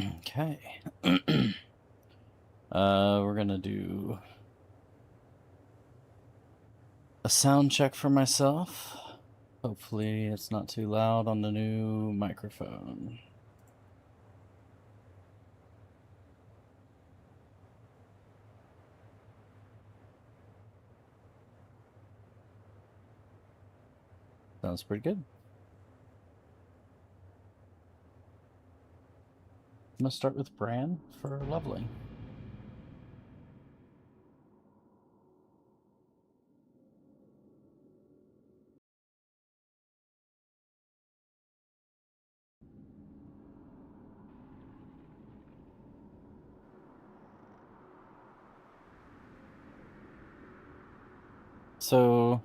Okay. We're gonna do a sound check for myself. Hopefully it's not too loud on the new microphone. Sounds pretty good. I'm gonna start with Bran for leveling. So,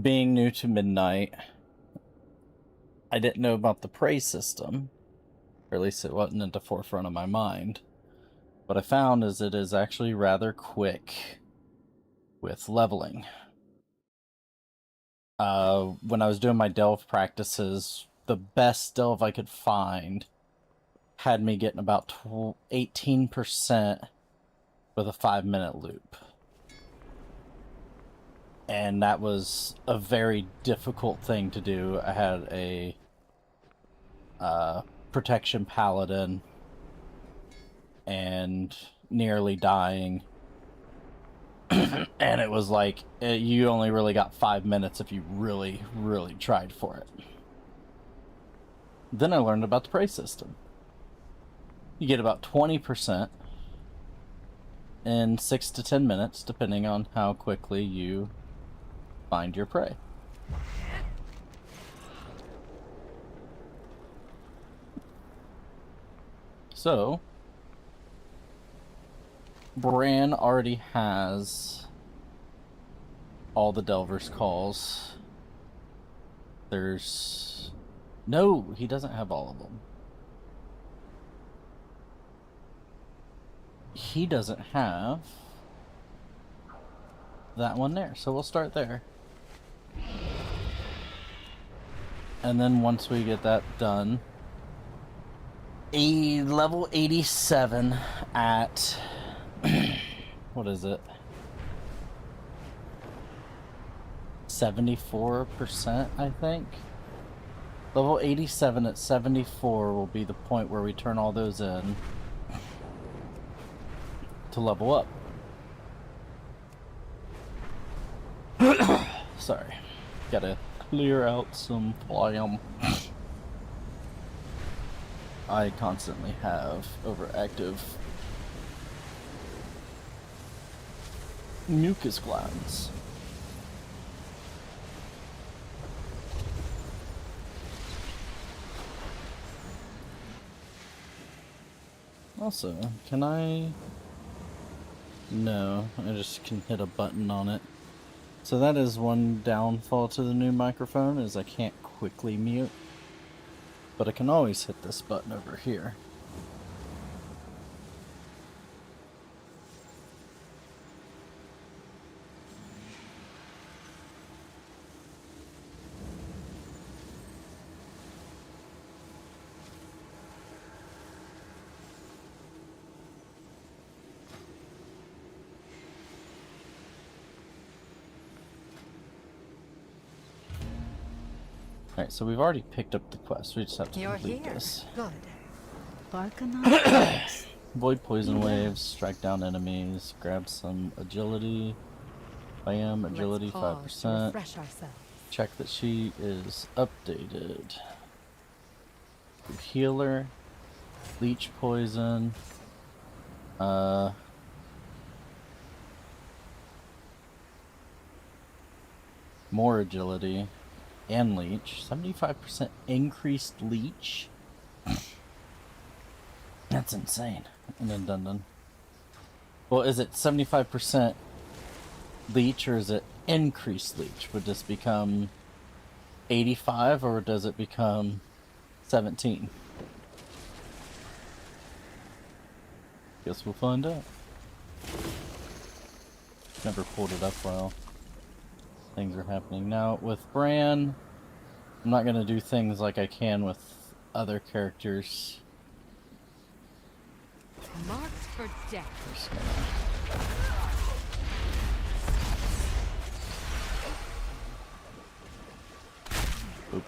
being new to Midnight, I didn't know about the prey system, or at least it wasn't at the forefront of my mind. What I found is it is actually rather quick with leveling. When I was doing my delve practices, the best delve I could find had me getting about 18% with a 5-minute loop. And that was a very difficult thing to do. I had a protection paladin and nearly dying. And it was like, you only really got 5 minutes if you really, really tried for it. Then I learned about the prey system. You get about 20% in 6 to 10 minutes, depending on how quickly you find your prey. So, Bran already has all the Delver's calls. No, he doesn't have all of them. He doesn't have that one there, so we'll start there. And then once we get that done, a level 87 at what is it? 74%, I think. Level 87 at 74 will be the point where we turn all those in to level up. Sorry. Gotta clear out some phlegm. I constantly have overactive mucus glands. Also, can I... No, I just can hit a button on it. So that is one downfall to the new microphone, is I can't quickly mute. But I can always hit this button over here. Alright, so we've already picked up the quest. We just have to complete this. Good. Avoid poison waves, strike down enemies, grab some agility. Bam, agility 5%. Check that she is updated. Healer, leech poison, more agility. And leech. 75% increased leech. That's insane. And then done. Well, is it 75% leech or is it increased leech? Would this become 85 or does it become 17? Guess we'll find out. Never pulled it up while things are happening. Now, with Bran, I'm not going to do things like I can with other characters. Marked for death. Just gonna... Oop.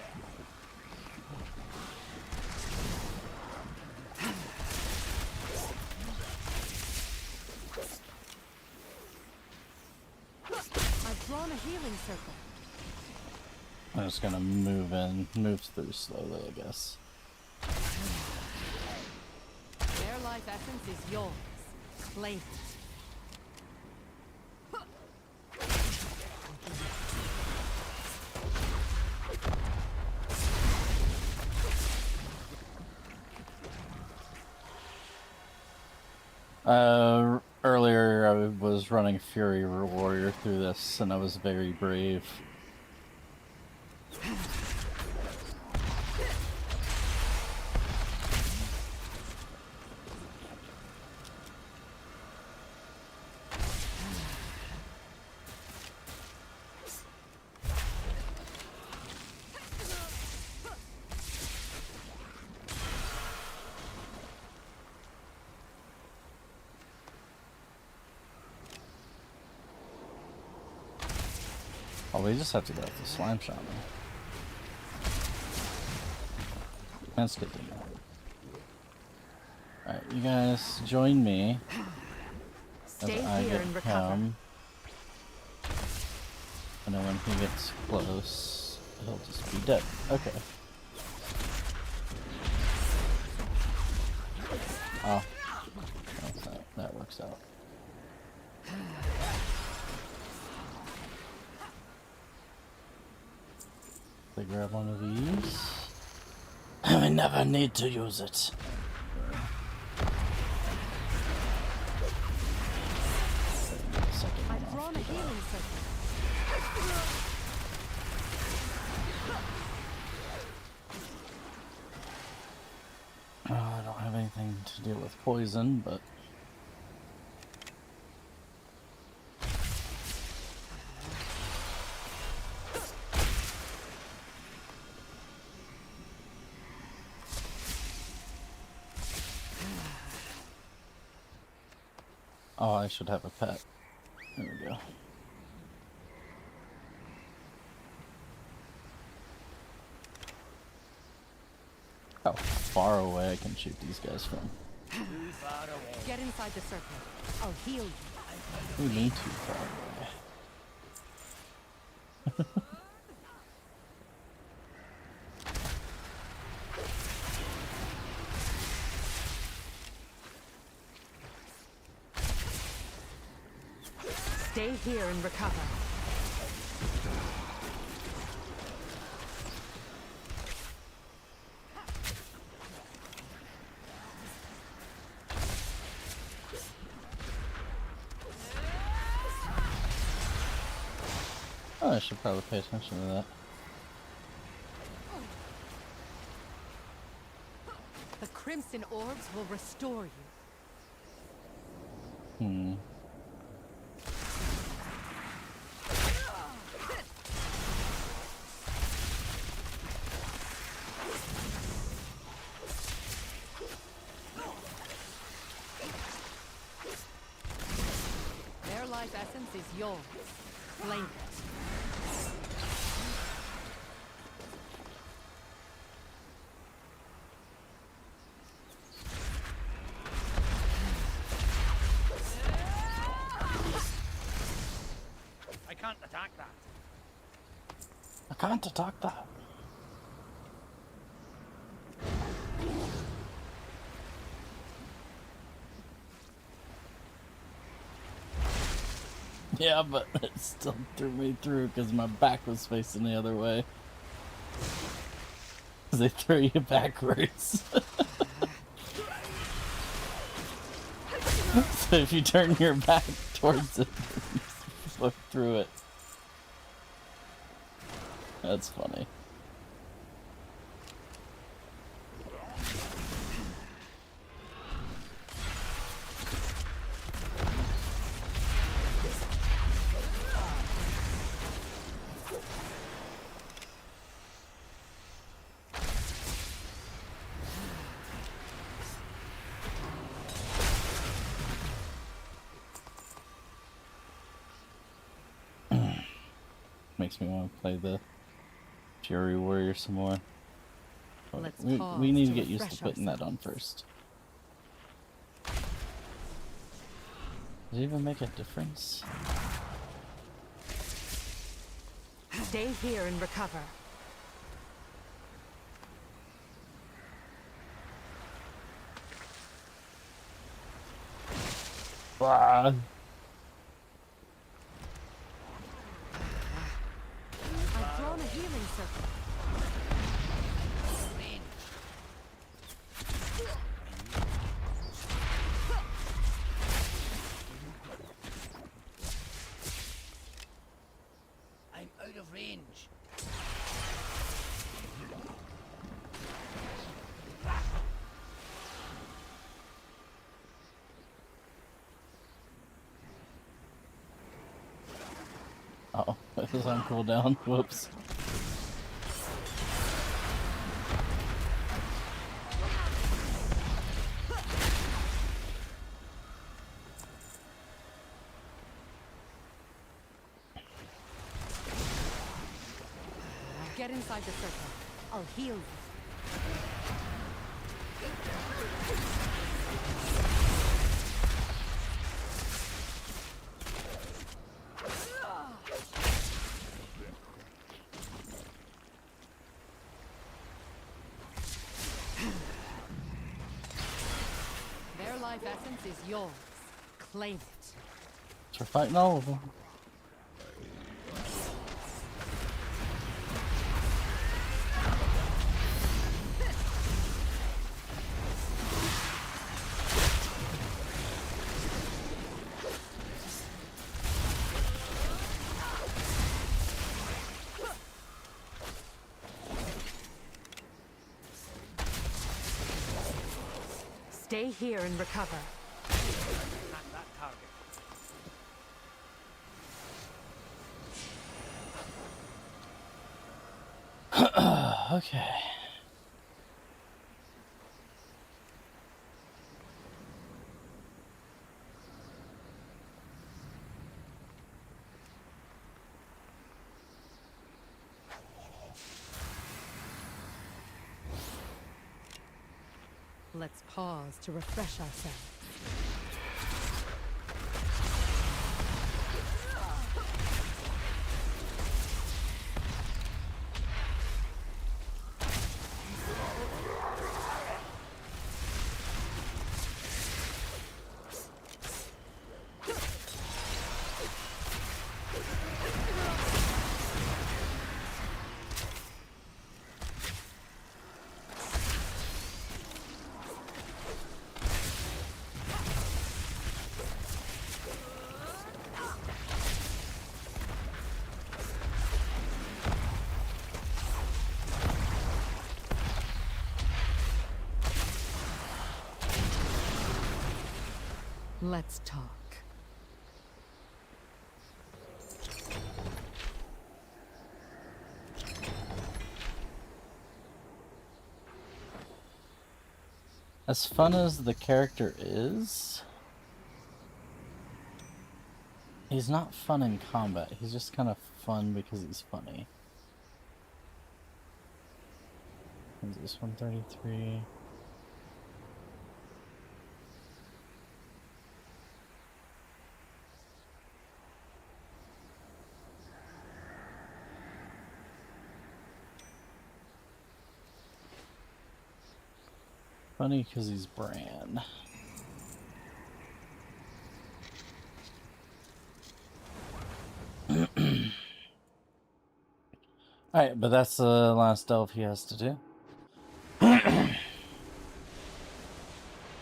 I've drawn a healing circle. I'm just gonna move through slowly, I guess. Their life essence is yours. Claim it. Earlier I was running Fury Warrior through this, and I was very brave. Oh, we just have to go with the Slime Shaman. That's good to know. Alright, you guys join me Stay as I here get and recover. him. And then when he gets close, he'll just be dead. Okay. Oh. That works out. They grab one of these. I never need to use it. I've drawn a healing circle. I don't have anything to deal with poison, but oh, I should have a pet. There we go. How far away I can shoot these guys from? Get inside the circle. I'll heal you. We need too far away. Stay here and recover. Oh, I should probably pay attention to that. The crimson orbs will restore you. Hmm. Their life essence is yours. Claim it. I can't attack that. I can't attack that. Yeah, but it still threw me through because my back was facing the other way. They throw you backwards. So if you turn your back towards it, you look through it. That's funny. makes me want to play the Fury Warrior some more. But Let's we pause need to to get used to refresh putting that on first. Does it even make a difference? Stay here and recover. Ah. I've drawn a healing circle. I'm out of range. Oh, it was on cooldown. Whoops. Get inside the circle. I'll heal you. Their life essence is yours. Claim it. We're fighting all of them. Stay here and recover. At that target. Okay. Let's pause to refresh ourselves. Let's talk. As fun as the character is, he's not fun in combat. He's just kind of fun because he's funny. Is this 133? Funny because he's Bran. Alright, but that's the last delve he has to do. I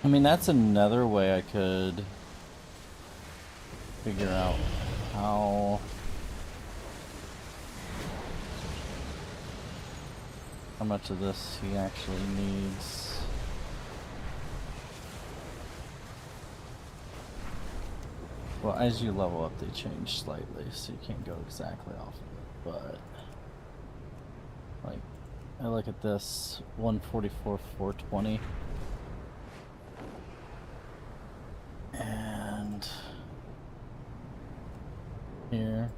mean, that's another way I could figure out how much of this he actually needs. Well, as you level up, they change slightly, so you can't go exactly off of it, but like, I look at this 144, 420, and here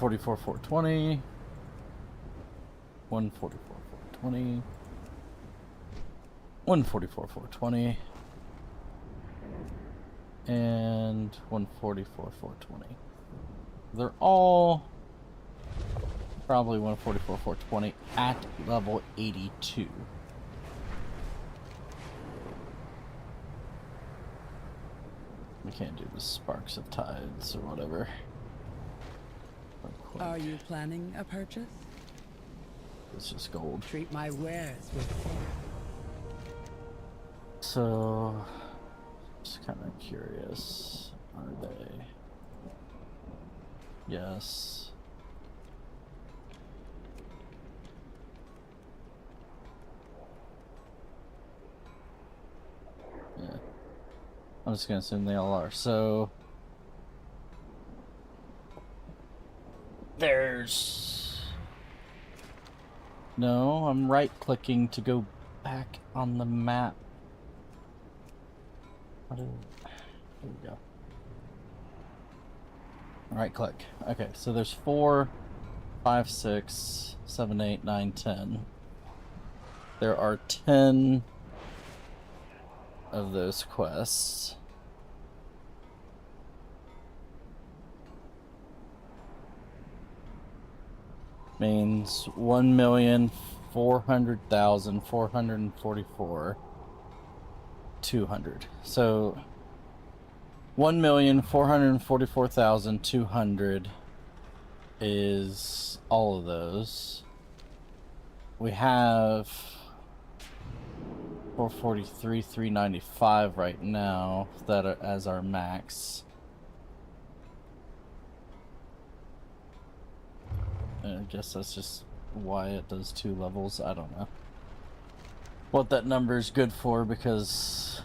144, 420. 144, 420. 144, 420. And 144, 420. They're all probably 144, 420 at level 82. We can't do the Sparks of Tides or whatever. Are you planning a purchase? It's just gold. Treat my wares with care. So, just kind of curious. Are they? Yes. Yeah. I'm just gonna assume they all are. So there's no, I'm right clicking to go back on the map. There we go. Right click. Okay, so there's 4, 5, 6, 7, 8, 9, 10. There are 10 of those quests. Means 1,400,444 200. So 1,444,200 is all of those. We have 443, 395 right now that are as our max. I guess that's just why it does 2 levels. I don't know what that number is good for, because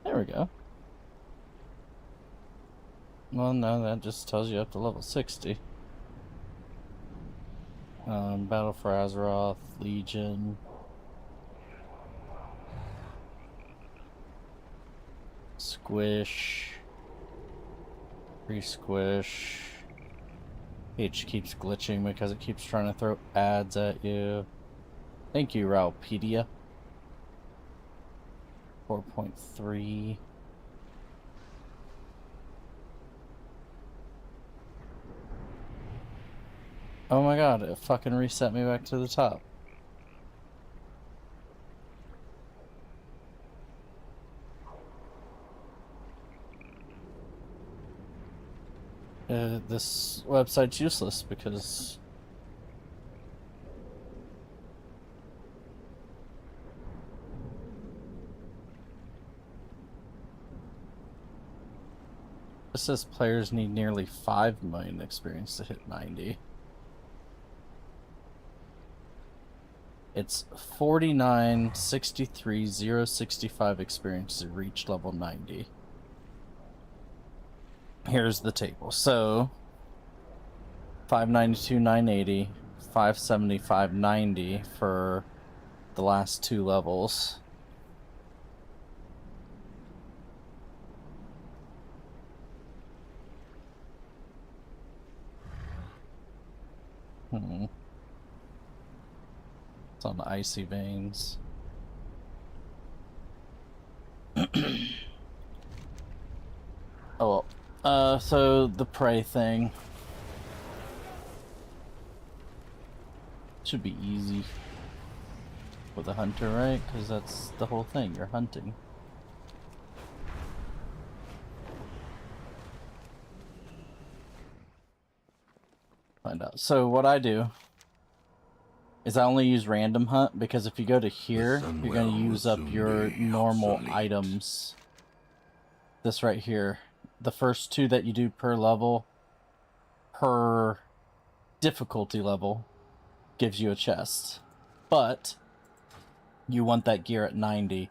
there we go. Well, no, that just tells you up to level 60. Battle for Azeroth, Legion. Squish. Re-squish. Page keeps glitching because it keeps trying to throw ads at you. Thank you, Ralpedia. 4.3. Oh my god, it fucking reset me back to the top. This website's useless because it says players need nearly 5 million experience to hit 90. It's 49, 63, 0, 65 experience to reach level 90. Here's the table. So 592, 980, 570, 590 for the last 2 levels. It's on the Icy Veins. Oh well. So the prey thing should be easy with a hunter, right? Because that's the whole thing. You're hunting. Find out So what I do is I only use random hunt because if you go to here, you're going to Sunwell use will up soon your be normal obsolete. items. This right here. The first 2 that you do per level, per difficulty level, gives you a chest. But you want that gear at 90,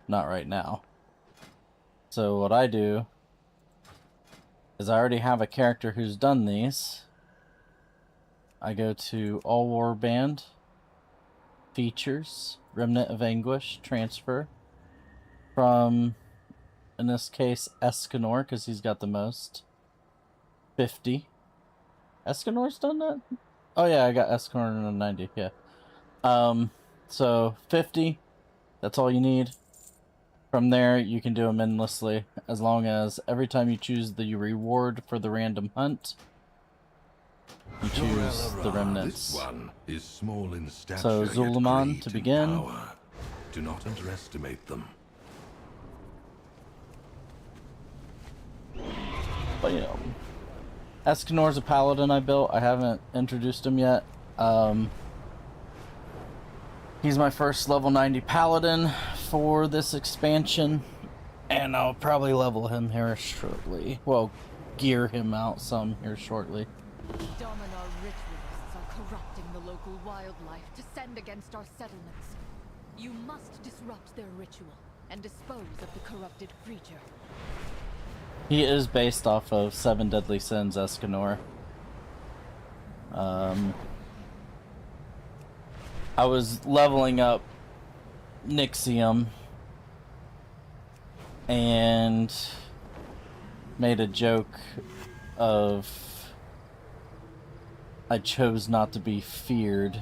not right now. So what I do is I already have a character who's done these. I go to All Warband, Features, Remnant of Anguish, Transfer, from, in this case, Escanor, because he's got the most. 50. Escanor's done that? Oh yeah, I got Escanor in a 90, yeah. So 50, that's all you need. From there, you can do them endlessly, as long as every time you choose the reward for the random hunt, you choose the remnants. This one is small in stature, So yet Zul'Aman great to in begin. power. Do not underestimate them. Bam. Escanor's a paladin I built. I haven't introduced him yet. He's my first level 90 paladin for this expansion, and I'll probably level him here shortly. Well, gear him out some here shortly. Dominar ritualists are corrupting the local wildlife to send against our settlements. You must disrupt their ritual and dispose of the corrupted creature. He is based off of 7 Deadly Sins, Escanor. I was leveling up Nixium and made a joke of I chose not to be feared,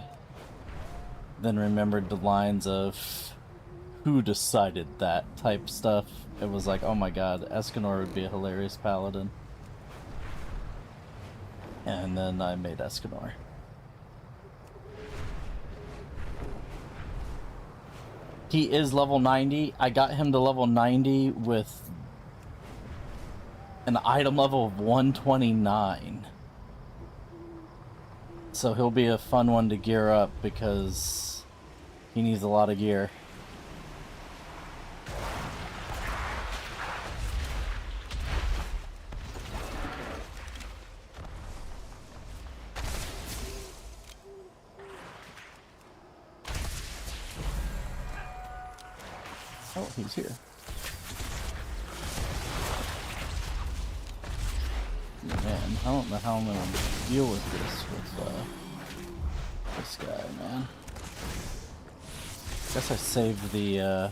then remembered the lines of who decided that type stuff. It was like, oh my god, Escanor would be a hilarious paladin. And then I made Escanor. He is level 90. I got him to level 90 with an item level of 129. So he'll be a fun one to gear up because he needs a lot of gear. Oh, he's here. Man, I don't know how I'm gonna deal with this guy, man. Guess I saved the,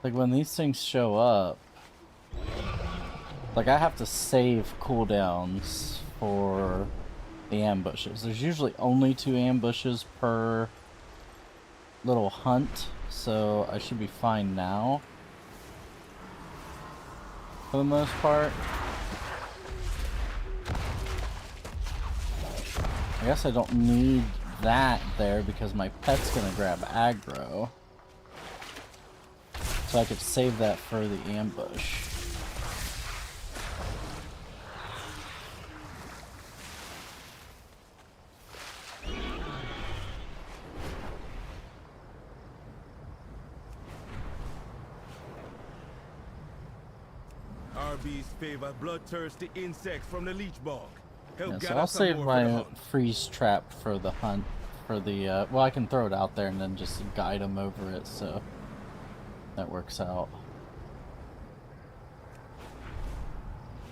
like when these things show up, like I have to save cooldowns for the ambushes. There's usually only 2 ambushes per little hunt, so I should be fine now for the most part. I guess I don't need that there because my pet's gonna grab aggro. So I could save that for the ambush. RBs favor bloodthirsty insects from the leech bog. Yeah, so I'll save my freeze trap for the hunt. For the, well, I can throw it out there and then just guide them over it, so that works out.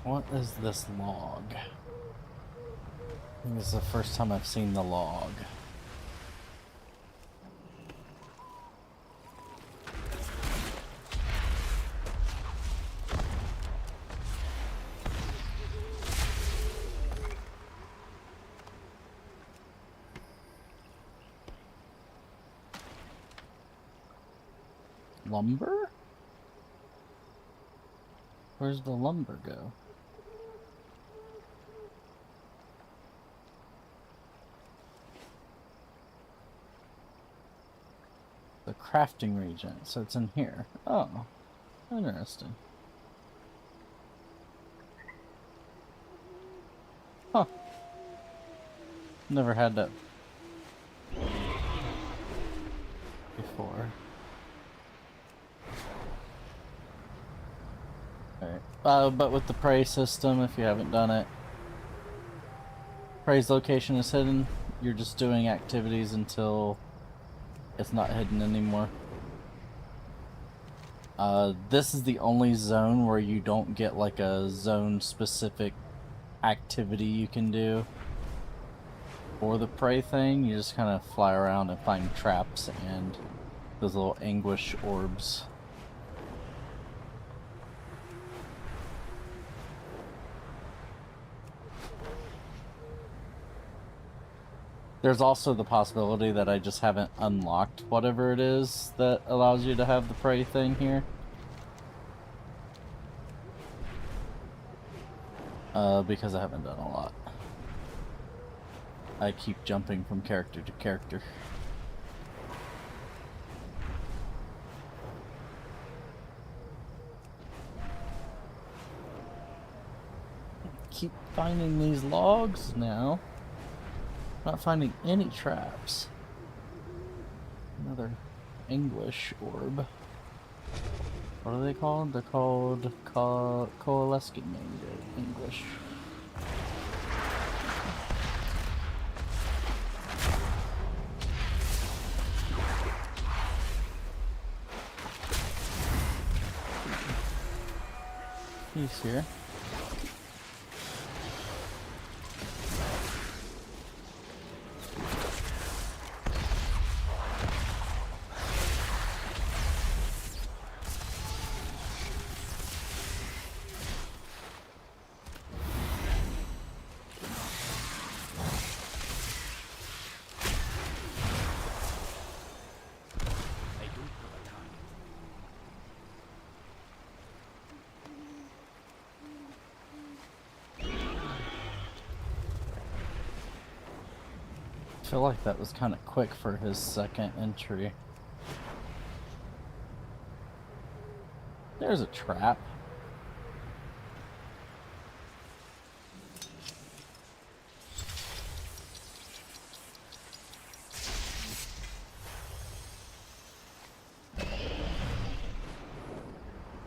What is this log? I think this is the first time I've seen the log. Lumber? Where's the lumber go? The crafting region, so it's in here. Oh, interesting. Huh. Never had that before. Alright. But with the prey system, if you haven't done it, prey's location is hidden. You're just doing activities until it's not hidden anymore. This is the only zone where you don't get like a zone-specific activity you can do for the prey thing. You just kind of fly around and find traps and those little anguish orbs. There's also the possibility that I just haven't unlocked whatever it is that allows you to have the prey thing here. Because I haven't done a lot. I keep jumping from character to character. Keep finding these logs now. Not finding any traps. Another anguish orb. What are they called? They're called coalescing anguish. He's here. I feel like that was kind of quick for his second entry. There's a trap.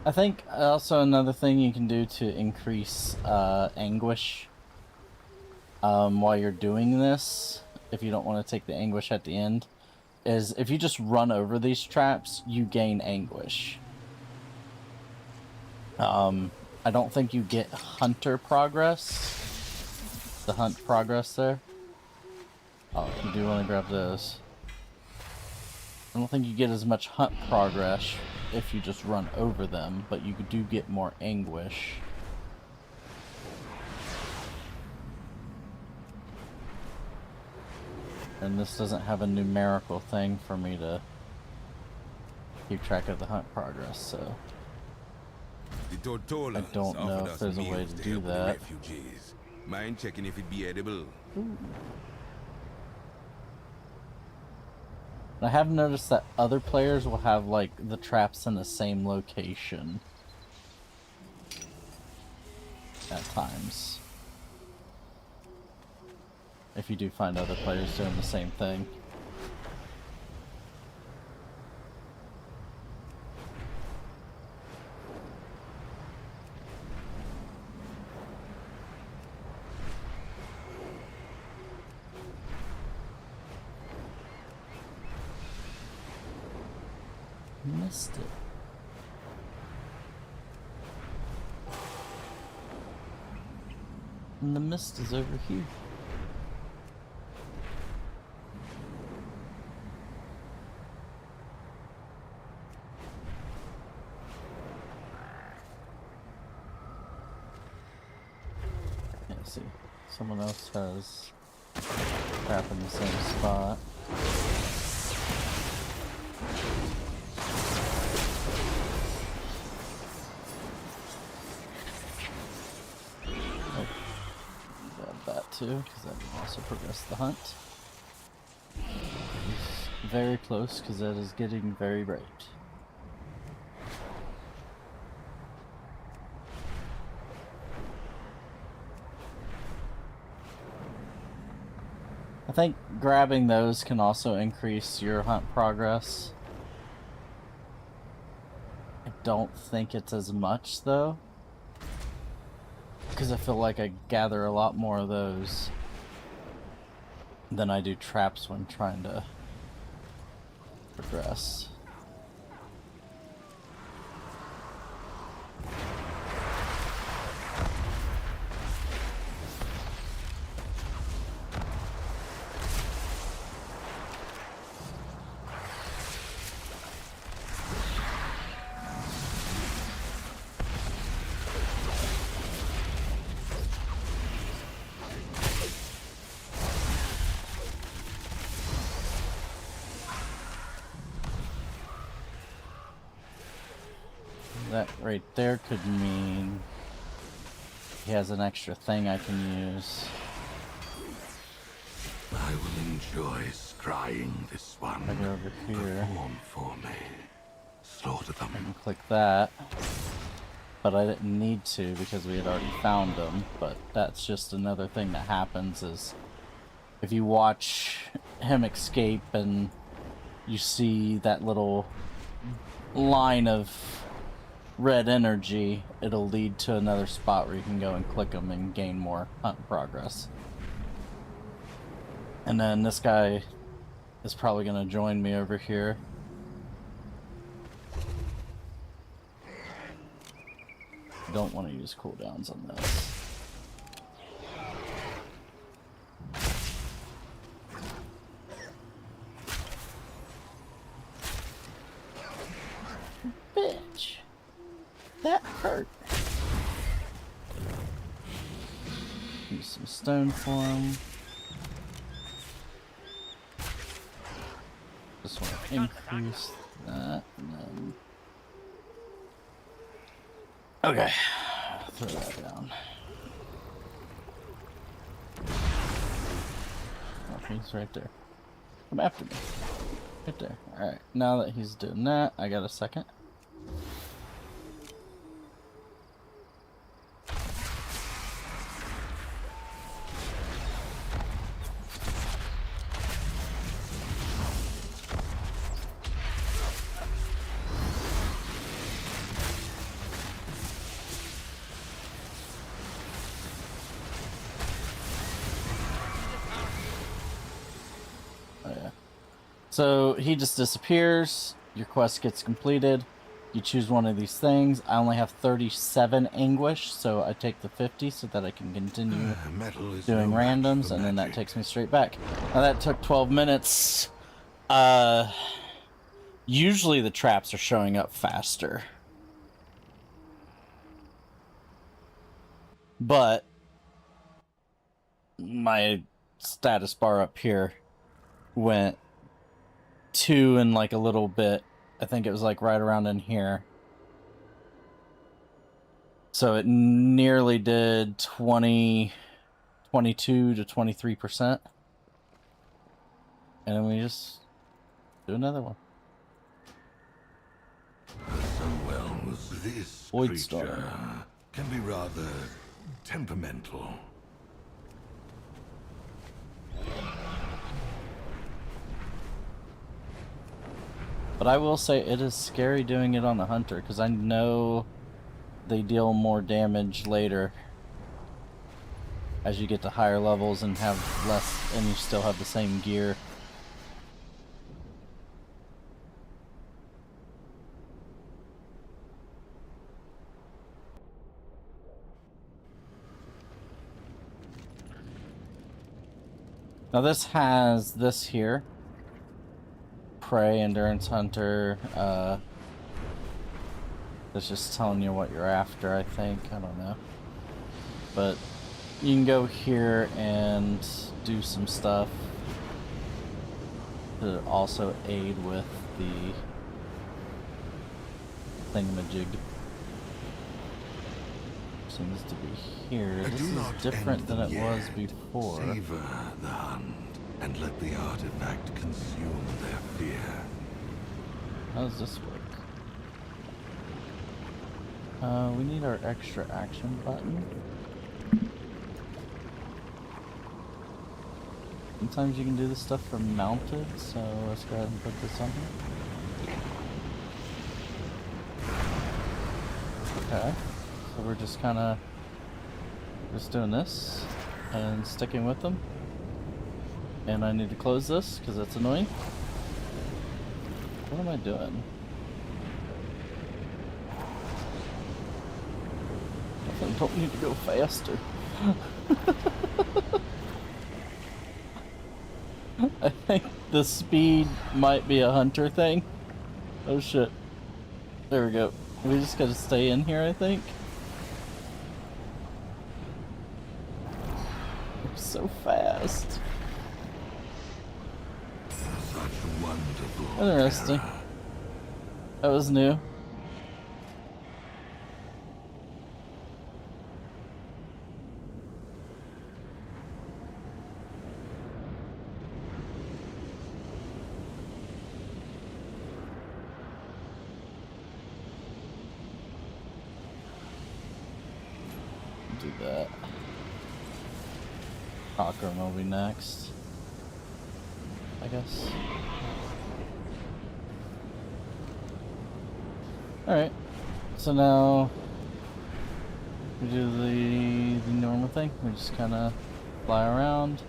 I think also another thing you can do to increase anguish while you're doing this, if you don't want to take the anguish at the end, is if you just run over these traps, you gain anguish. I don't think you get hunter progress. The hunt progress there. Oh, you do want to grab those. I don't think you get as much hunt progress if you just run over them, but you do get more anguish. And this doesn't have a numerical thing for me to keep track of the hunt progress, so The Tortolans I don't know offered if us there's a way meals to to do help the that. refugees. Mind checking if it'd be edible? I have noticed that other players will have like the traps in the same location at times. If you do find other players doing the same thing. Missed it. And the mist is over here. Yeah, see. Someone else has crap in the same spot. that too, because that will also progress the hunt. He's very close, because that is getting very bright. I think grabbing those can also increase your hunt progress. I don't think it's as much though, because I feel like I gather a lot more of those than I do traps when trying to progress. That right there could mean he has an extra thing I can use. I will enjoy scrying this one. I go over here. Perform for me. Slaughter them. And click that. But I didn't need to because we had already found them. But that's just another thing that happens is if you watch him escape and you see that little line of red energy, it'll lead to another spot where you can go and click them and gain more hunt progress. And then this guy is probably going to join me over here. Don't want to use cooldowns on this. Bitch. That hurt. Use some stone for him. Just want to increase that, and then... Okay. Throw that down. Oh, he's right there. Come after me. Right there. Alright, now that he's doing that, I got a second. So he just disappears, your quest gets completed, you choose one of these things. I only have 37 anguish, so I take the 50 so that I can continue doing randoms, and then that takes me straight back. Now that took 12 minutes. Usually the traps are showing up faster. But my status bar up here went 2 in like a little bit. I think it was like right around in here. So it nearly did 22 to 23%. And then we just do another one. This Void creature Storm can be rather temperamental. But I will say it is scary doing it on the hunter, because I know they deal more damage later as you get to higher levels and have less, and you still have the same gear. Now this has this here. Prey, Endurance Hunter, it's just telling you what you're after, I think. I don't know. But you can go here and do some stuff to also aid with the thingamajig. seems to be here. This Do is not different end than them it was yet. before. Savor the hunt and let the artifact consume their fear. How does this work? We need our extra action button. Sometimes you can do this stuff from mounted, so let's go ahead and put this on here. Okay, so we're just kind of doing this and sticking with them. And I need to close this because that's annoying. What am I doing? I don't need to go faster. I think the speed might be a hunter thing. Oh shit. There we go. We just gotta stay in here, I think. We're so fast. Such wonderful Interesting. terror. That was new. Do that. Cochrane will be next, I guess. Alright, so now we do the normal thing. We just kind of fly around.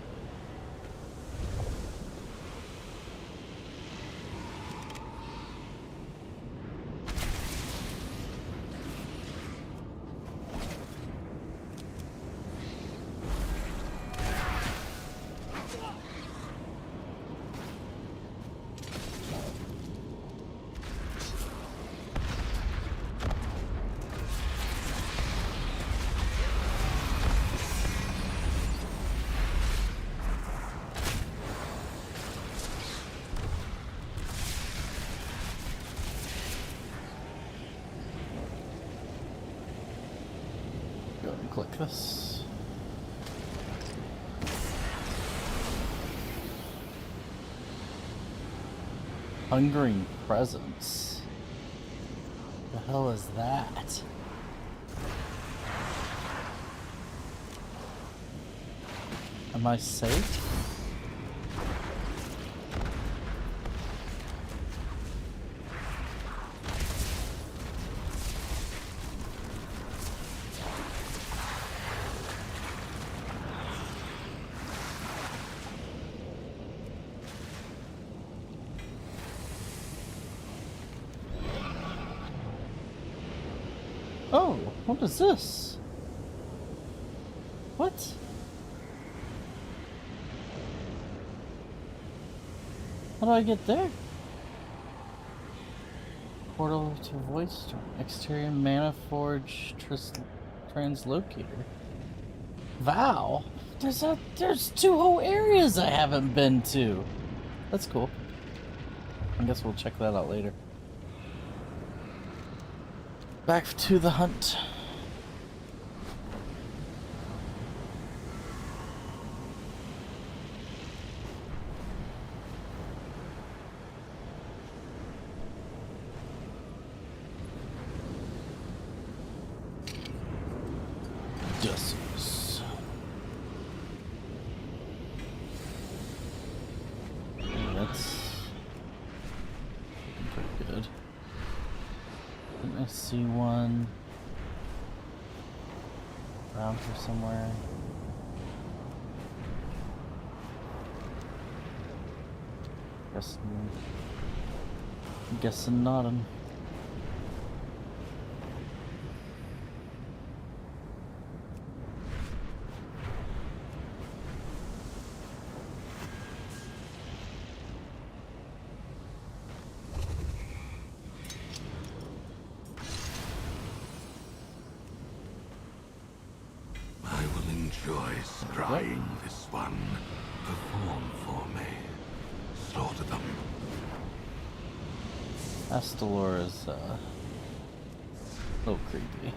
Go ahead and click this. Hungering presence. The hell is that? Am I safe? Oh, what is this? What? How do I get there? Portal to Void Storm. Exterior Mana Forge Translocator. Vow? There's 2 whole areas I haven't been to. That's cool. I guess we'll check that out later. Back to the hunt. Justice. That's pretty good. I see one around here somewhere. Guessing not him. I will enjoy scrying this one. Perform for me. Slaughter them. Astalor is a little creepy.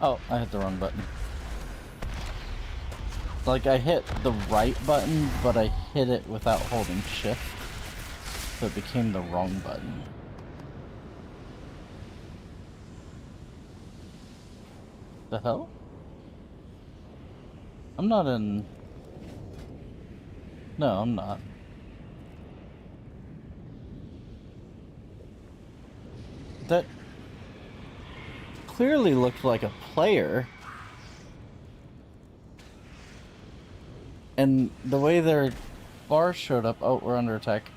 Oh, I hit the wrong button. Like, I hit the right button, but I hit it without holding shift. So it became the wrong button. The hell? I'm not in... No, I'm not. That clearly looked like a player. And the way their bar showed up... Oh, we're under attack.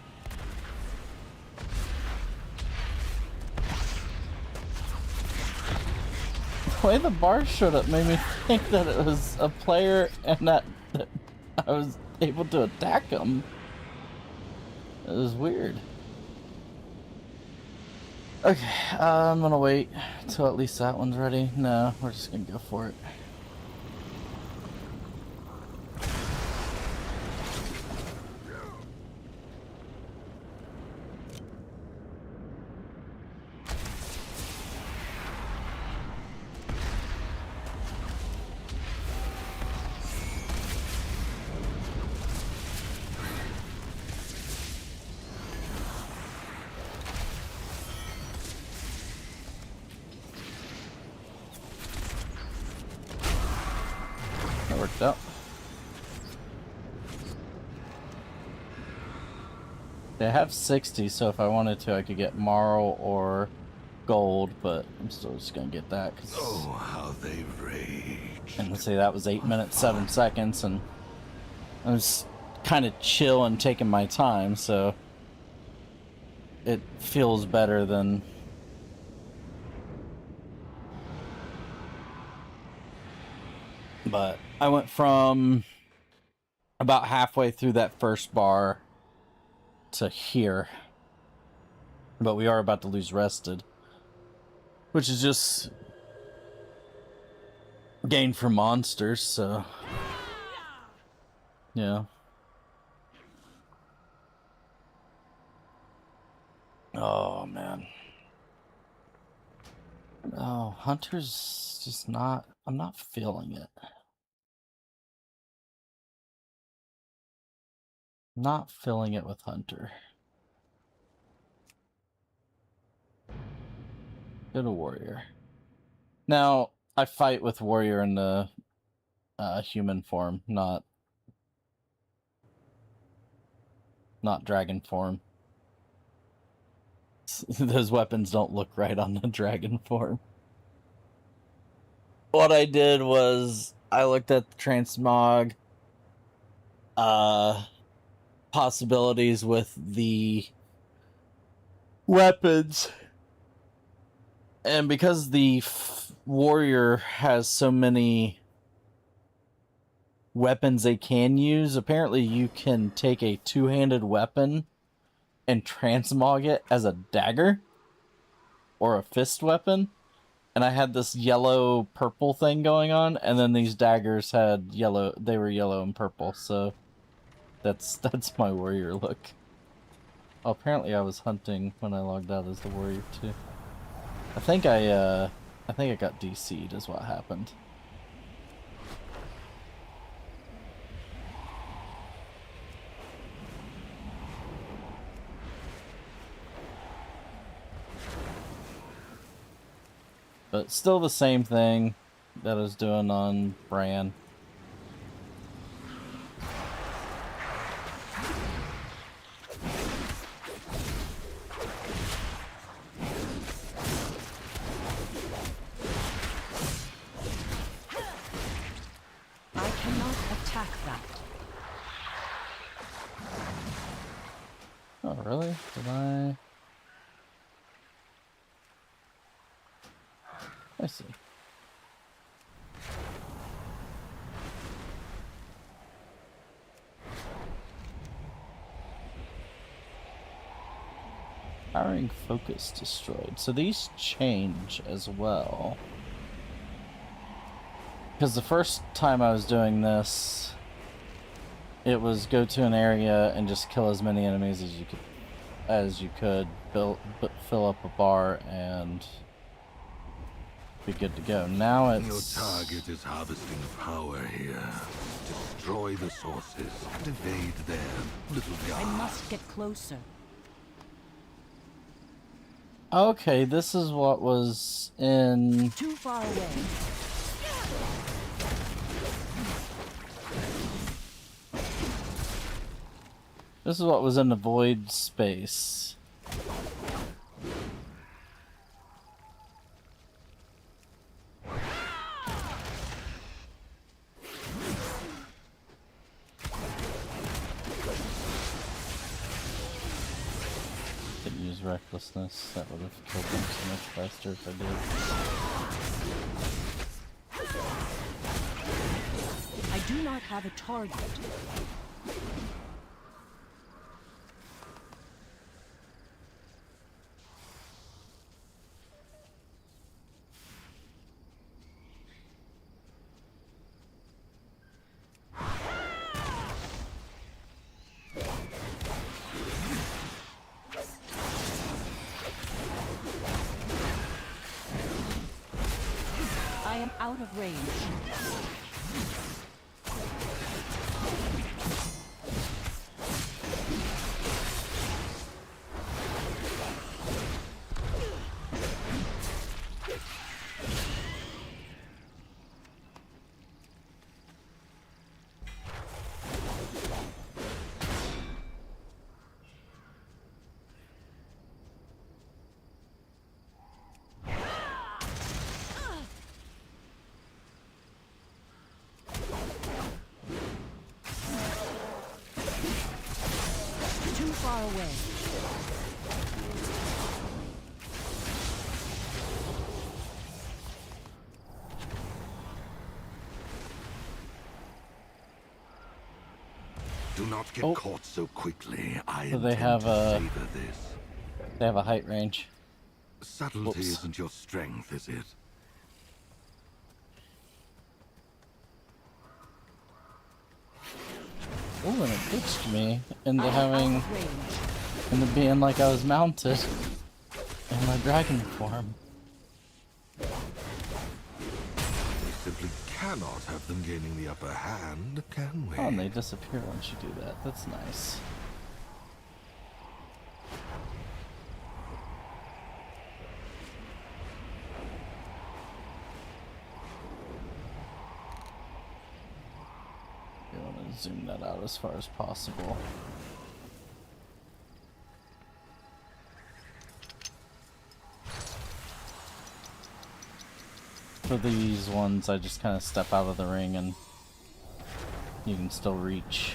The way the bar showed up made me think that it was a player and that I was able to attack them. It was weird. Okay, I'm gonna wait till at least that one's ready. No, we're just gonna go for it. That worked out. They have 60, so if I wanted to, I could get Marl or Gold, but I'm still just gonna get that. Cause Oh, how they rage. and let's say that was 8 minutes, 7 seconds, and I was kind of chill and taking my time, so it feels better than... But I went from about halfway through that first bar to here. But we are about to lose rested, which is just gain for monsters, so yeah. Oh man. Oh, Hunter's just not... I'm not feeling it. Not feeling it with Hunter. Go to Warrior. Now, I fight with Warrior in the human form, not dragon form. Those weapons don't look right on the dragon form. What I did was I looked at the transmog possibilities with the weapons, and because the warrior has so many weapons they can use, apparently you can take a two-handed weapon and transmog it as a dagger or a fist weapon. And I had this yellow purple thing going on, and then these daggers had yellow, they were yellow and purple, so that's my warrior look. Oh, apparently I was hunting when I logged out as the warrior too. I think I got DC'd is what happened. But still the same thing that I was doing on Bran. I cannot attack that. Oh, really? Did I? I see. Powering focus destroyed. So these change as well. Because the first time I was doing this, it was go to an area and just kill as many enemies as you could, fill up a bar and be good to go. Now Your it's target is harvesting power here. Destroy the sources and evade their little I guard. must get closer. okay. This is what was in. Too far away. This is what was in the void space. Could use recklessness. That would have killed them so much faster if I did. I do not have a target. I am out of range. Too far away. Do not get Oh. caught so quickly. I So they intend have to a- savor this. They have a height range. Subtlety Whoops. isn't your strength, is it? Oh, and it ditched me into I am having, out of range. into being like I was mounted in my dragon form. We simply cannot have them gaining the upper hand, can we? Oh, and they disappear once you do that. That's nice. You want to zoom that out as far as possible. For these ones, I just kind of step out of the ring and you can still reach.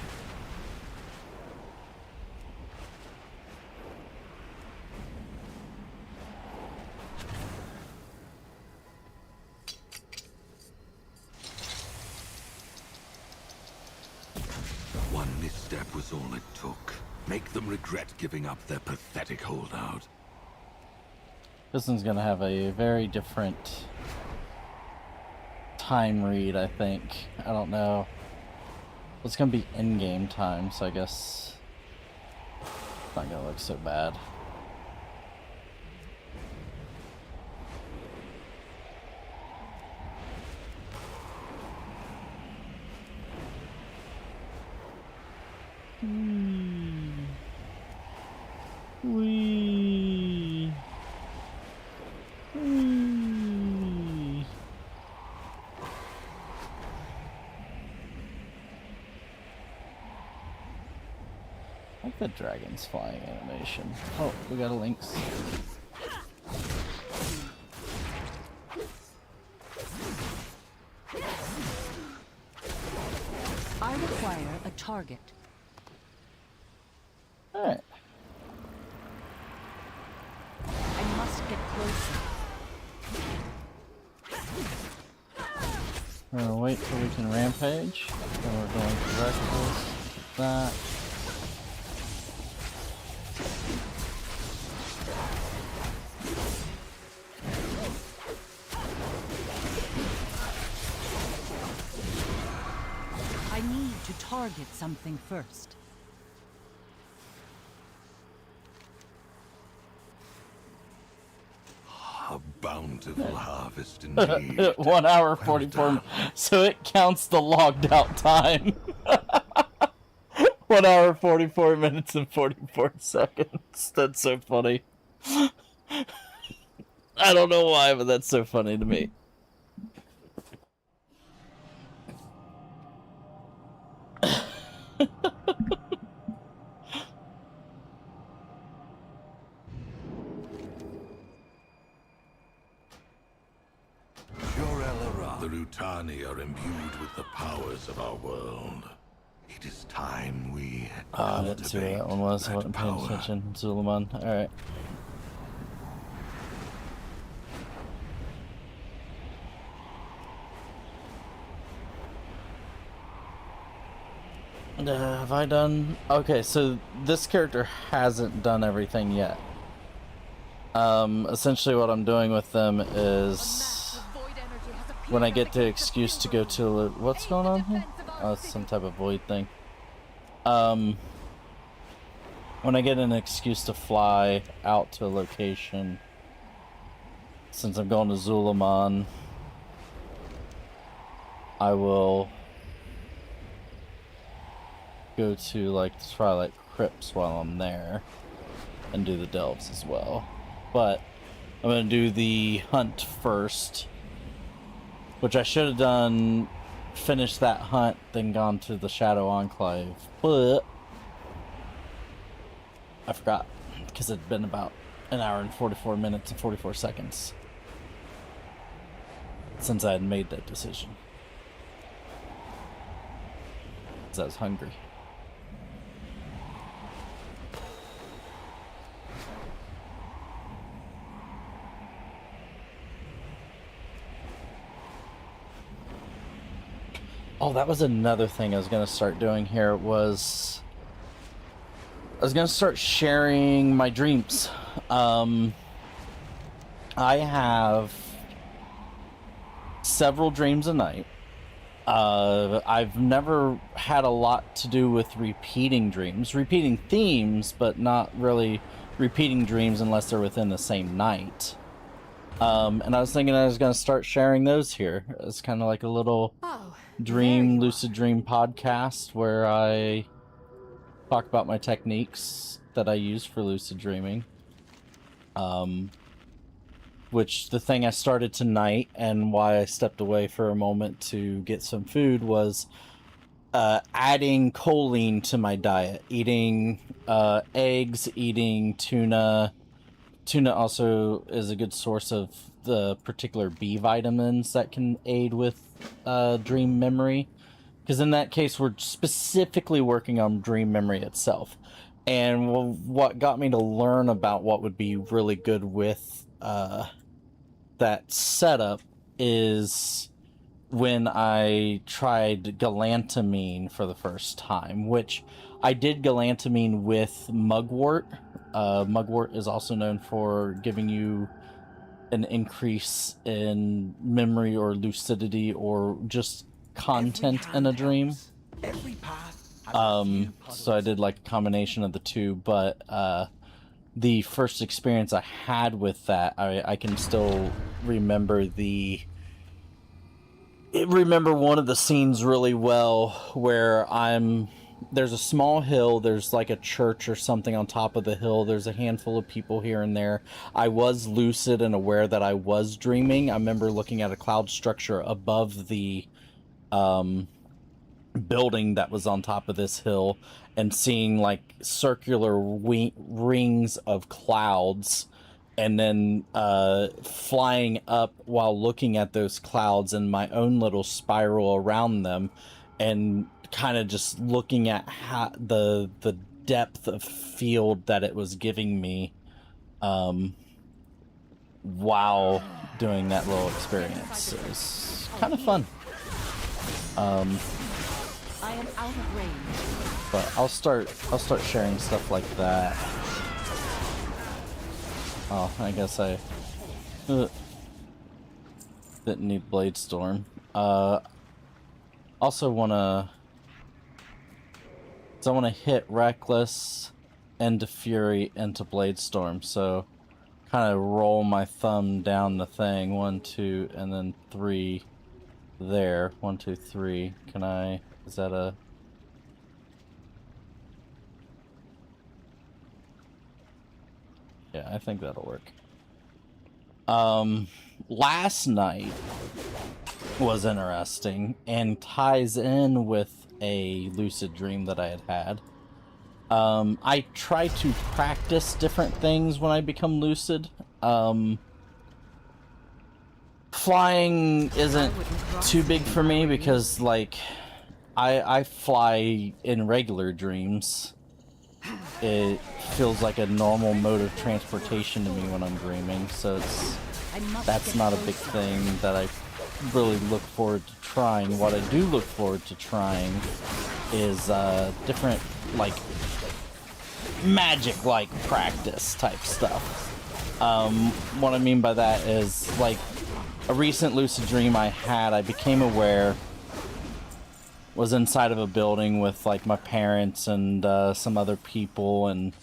One misstep was all it took. Make them regret giving up their pathetic holdout. This one's gonna have a very different time read, I think. I don't know. It's gonna be in-game time, so I guess it's not gonna look so bad. Wee. Wee. I like the dragon's flying animation. Oh, we got a lynx. I require a target. Alright. I must get closer. We're gonna wait till we can rampage. Then we're going to reckless. That. I need to target something first. A bounty bountiful harvest indeed. 1 hour Well 44. done. So it counts the logged out time. 1 hour 44 minutes and 44 seconds. That's so funny. I don't know why, but that's so funny to me. The Rutani are imbued with the powers of our world. It is time we I didn't see where that one was. I wasn't paying power. attention. Zulaman. Alright. Have I done... Okay, so this character hasn't done everything yet. Essentially what I'm doing with them is... when I get the excuse to go to... What's going on here? Oh, it's some type of void thing. When I get an excuse to fly out to a location, since I'm going to Zulaman, I will go to like the Twilight Crypts while I'm there and do the delves as well. But I'm gonna do the hunt first, which I should have done, finished that hunt, then gone to the Shadow Enclave, but I forgot because it'd been about 1 hour and 44 minutes and 44 seconds since I had made that decision. Because I was hungry. Oh, that was another thing I was going to start doing here was... I was going to start sharing my dreams. I have several dreams a night. I've never had a lot to do with repeating dreams. Repeating themes, but not really repeating dreams unless they're within the same night. And I was thinking I was going to start sharing those here. It's kind of like a little lucid dream podcast where I talk about my techniques that I use for lucid dreaming. Which the thing I started tonight and why I stepped away for a moment to get some food was adding choline to my diet. Eating eggs, eating tuna. Tuna also is a good source of the particular B vitamins that can aid with dream memory. Because in that case, we're specifically working on dream memory itself. And what got me to learn about what would be really good with that setup is when I tried galantamine for the first time, which I did galantamine with mugwort. Mugwort is also known for giving you an increase in memory or lucidity or just content in a dream. Every path has So I did like a combination of the two, but the first experience I had with that, I can still remember remember one of the scenes really well where there's a small hill, there's like a church or something on top of the hill, there's a handful of people here and there. I was lucid and aware that I was dreaming. I remember looking at a cloud structure above the building that was on top of this hill and seeing like circular rings of clouds and then flying up while looking at those clouds in my own little spiral around them and kind of just looking at how the depth of field that it was giving me while doing that little experience. It was kind of fun. I am out of range. But I'll start sharing stuff like that. Oh, I guess I didn't need Bladestorm. Also wanna hit Reckless into Fury into Bladestorm, so kind of roll my thumb down the thing. 1, 2, and then 3 there. 1, 2, 3. Can I... Is that a... Yeah, I think that'll work. Last night was interesting and ties in with a lucid dream that I had had. I try to practice different things when I become lucid. Flying isn't too big for me because, like, I fly in regular dreams. It feels like a normal mode of transportation to me when I'm dreaming, so that's not a big thing that I really look forward to trying. What I do look forward to trying is different, like, magic-like practice type stuff. What I mean by that is, like, a recent lucid dream I had, I became aware, was inside of a building with, like, my parents and some other people, and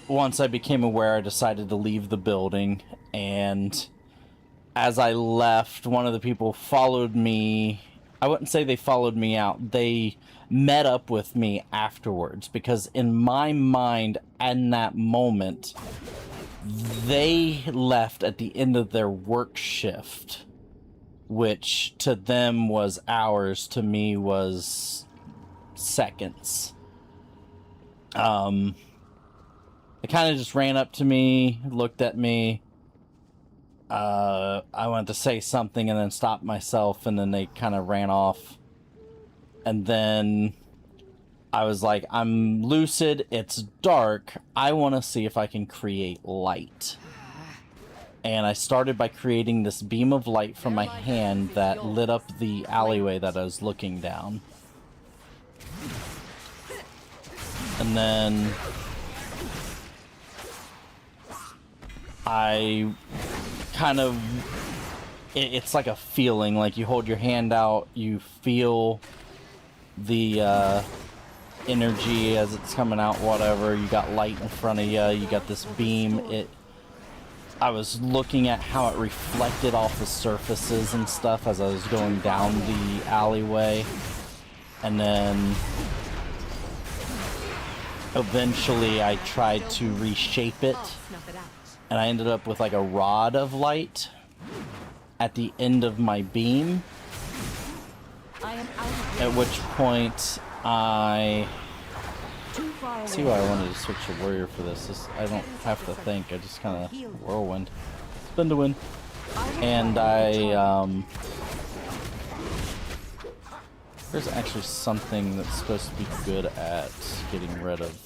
once I became aware, I decided to leave the building, and as I left, one of the people followed me. I wouldn't say they followed me out. They met up with me afterwards, because in my mind, in that moment, they left at the end of their work shift, which to them was hours, to me was seconds. They kind of just ran up to me, looked at me. I wanted to say something and then stopped myself, and then they kind of ran off. And then I was like, I'm lucid, it's dark, I want to see if I can create light. And I started by creating this beam of light from my hand that lit up the alleyway that I was looking down. And then I kind of... It's like a feeling, like you hold your hand out, you feel the energy as it's coming out, whatever. You got light in front of you, you got this beam. I was looking at how it reflected off the surfaces and stuff as I was going down the alleyway. And then eventually I tried to reshape it, and I ended up with like a rod of light at the end of my beam. At which point I... See why I wanted to switch to warrior for this. I don't have to think, I just kind of whirlwind. Spin to win. And there's actually something that's supposed to be good at getting rid of.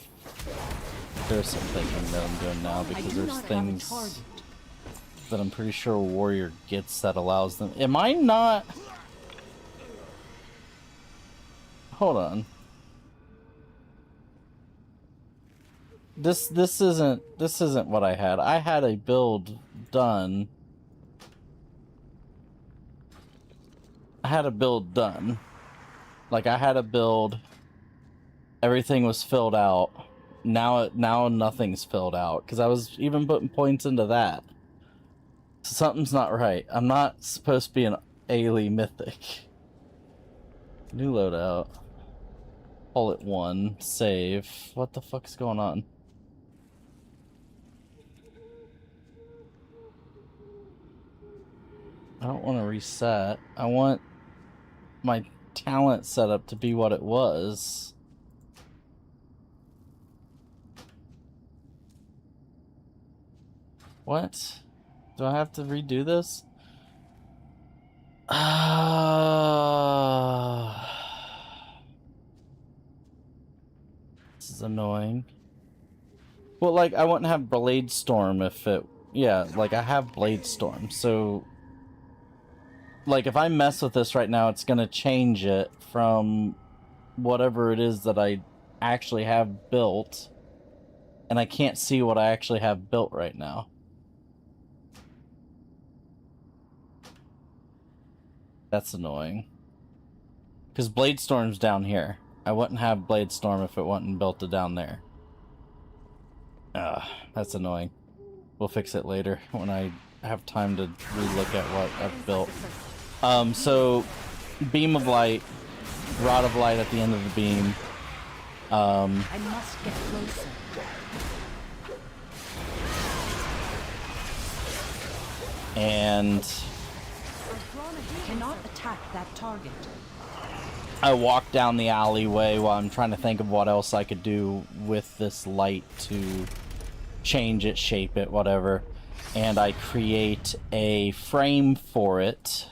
There's some thinking that I'm doing now, because there's things that I'm pretty sure a warrior gets that allows them... Am I not... Hold on. This isn't what I had. I had a build done. Like, I had a build. Everything was filled out. Now nothing's filled out, because I was even putting points into that. So something's not right. I'm not supposed to be an Ailey Mythic. New loadout. Pull it 1. Save. What the fuck is going on? I don't want to reset. I want my talent setup to be what it was. What? Do I have to redo this? This is annoying. Well, like, I wouldn't have Blade Storm if it... Yeah, like, I have Blade Storm, so... Like, if I mess with this right now, it's gonna change it from whatever it is that I actually have built. And I can't see what I actually have built right now. That's annoying. Because Blade Storm's down here. I wouldn't have Blade Storm if it wasn't built down there. Ugh, that's annoying. We'll fix it later when I have time to relook at what I've built. So beam of light, rod of light at the end of the beam. I must get closer. And Cannot attack that target. I walk down the alleyway while I'm trying to think of what else I could do with this light to change it, shape it, whatever. And I create a frame for it.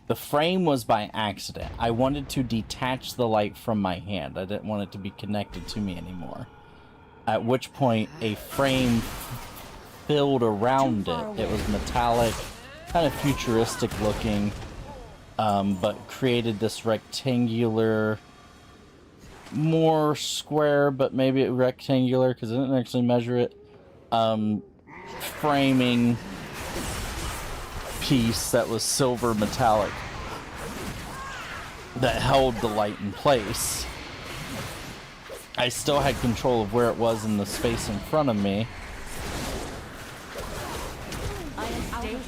The frame was by accident. I wanted to detach the light from my hand. I didn't want it to be connected to me anymore. At which point, a frame filled around it. It was metallic, kind of futuristic looking, but created this rectangular, more square, but maybe rectangular because I didn't actually measure it, framing piece that was silver metallic that held the light in place. I still had control of where it was in the space in front of me,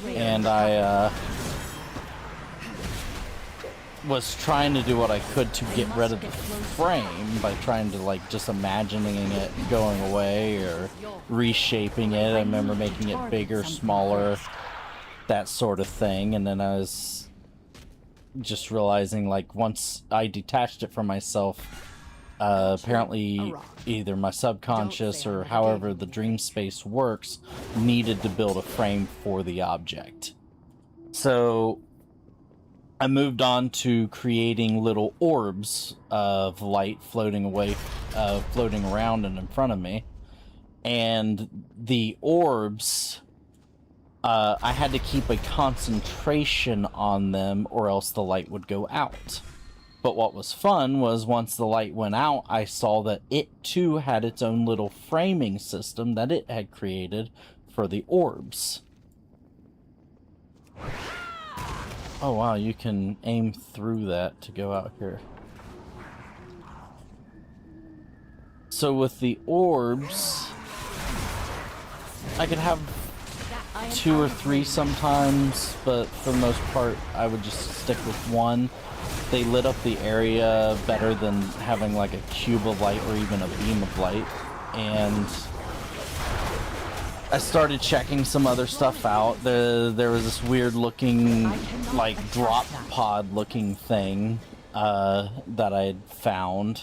and I was trying to do what I could to get rid of the frame by trying to, like, just imagining it going away or reshaping it. I remember making it bigger, smaller, that sort of thing. And then I was just realizing, like, once I detached it from myself, apparently either my subconscious or however the dream space works needed to build a frame for the object. So I moved on to creating little orbs of light floating away, floating around and in front of me. And the orbs, I had to keep a concentration on them or else the light would go out. But what was fun was once the light went out, I saw that it too had its own little framing system that it had created for the orbs. Oh wow, you can aim through that to go out here. So with the orbs, I could have 2 or 3 sometimes, but for the most part, I would just stick with 1. They lit up the area better than having like a cube of light or even a beam of light. And I started checking some other stuff out. There was this weird looking, like, drop pod looking thing that I had found.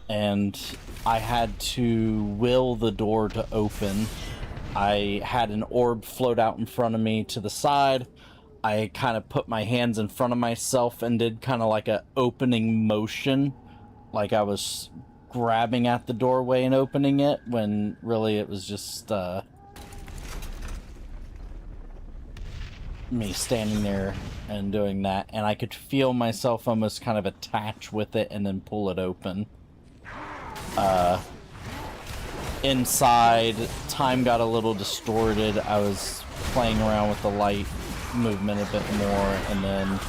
And I had to will the door to open. I had an orb float out in front of me to the side. I kind of put my hands in front of myself and did kind of like a opening motion, like I was grabbing at the doorway and opening it, when really it was just me standing there and doing that. And I could feel myself almost kind of attach with it and then pull it open. Inside, time got a little distorted. I was playing around with the light movement a bit more, and then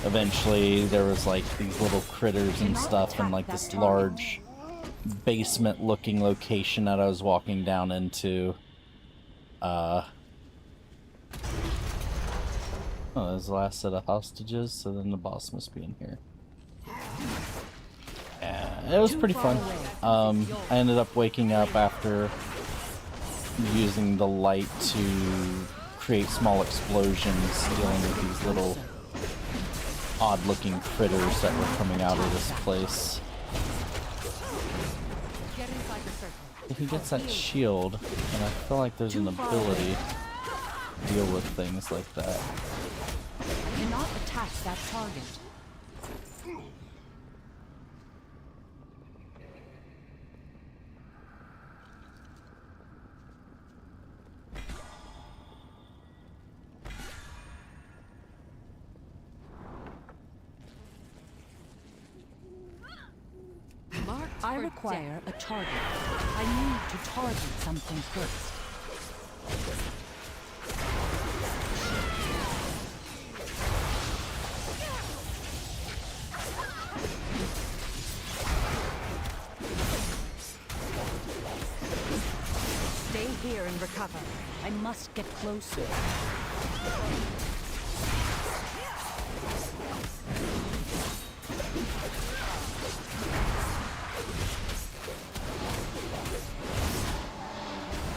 eventually there was like these little critters and stuff in like this large basement looking location that I was walking down into. Oh, there's the last set of hostages, so then the boss must be in here. Yeah, it was pretty fun. I ended up waking up after using the light to create small explosions, dealing with these little odd-looking critters that were coming out of this place. If he gets that shield, and I feel like there's an ability to deal with things like that. I cannot attack that target. I require a target. I need to target something first. Stay here and recover. I must get closer.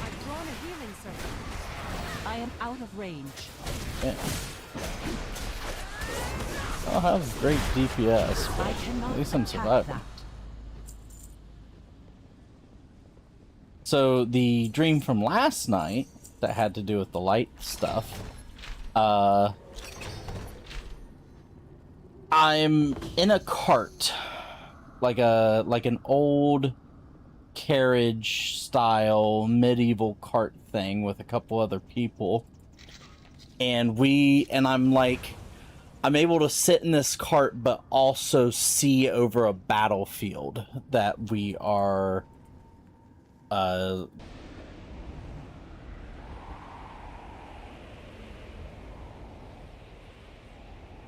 I've drawn a healing circle. I am out of range. Yeah. I'll have great DPS, I but cannot at least I'm attack surviving. that. So the dream from last night that had to do with the light stuff, I'm in a cart, like an old carriage style medieval cart thing with a couple other people, and I'm able to sit in this cart but also see over a battlefield that we are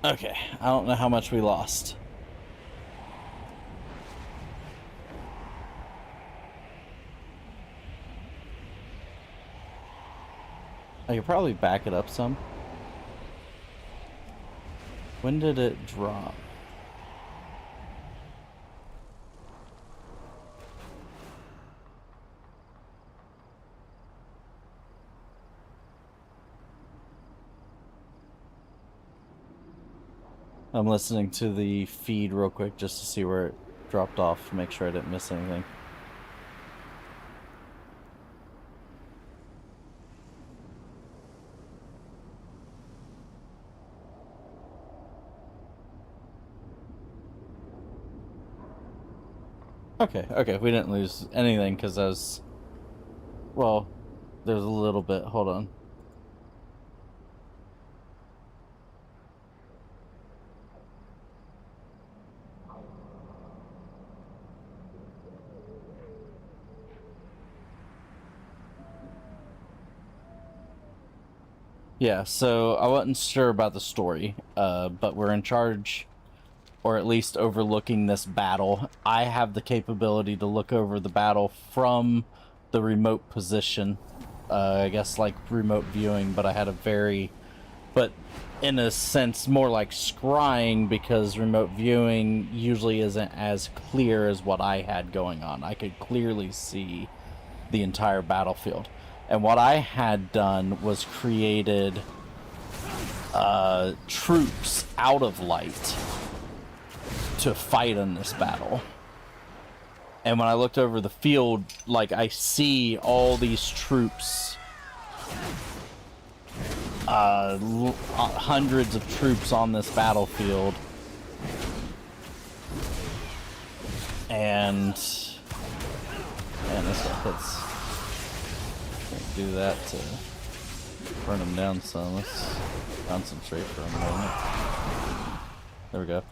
okay, I don't know how much we lost. I could probably back it up some. When did it drop? I'm listening to the feed real quick just to see where it dropped off, make sure I didn't miss anything. Okay, we didn't lose anything because I was... Well, there's a little bit, hold on. Yeah, so I wasn't sure about the story, but we're in charge, or at least overlooking this battle. I have the capability to look over the battle from the remote position. I guess like remote viewing, but I had but in a sense more like scrying, because remote viewing usually isn't as clear as what I had going on. I could clearly see the entire battlefield. And what I had done was created troops out of light to fight in this battle. And when I looked over the field, like, I see all these troops, hundreds of troops on this battlefield. And man, this guy hits. Do that to burn him down some. Let's concentrate for a moment. There we go.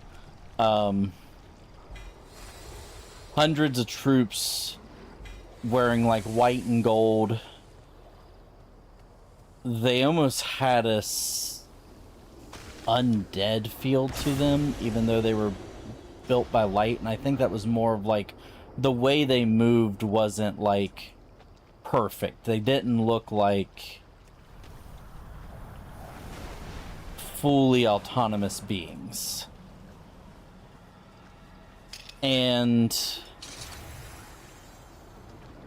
Hundreds of troops wearing like white and gold. They almost had a undead feel to them, even though they were built by light. And I think that was more of like the way they moved wasn't like perfect. They didn't look like fully autonomous beings. And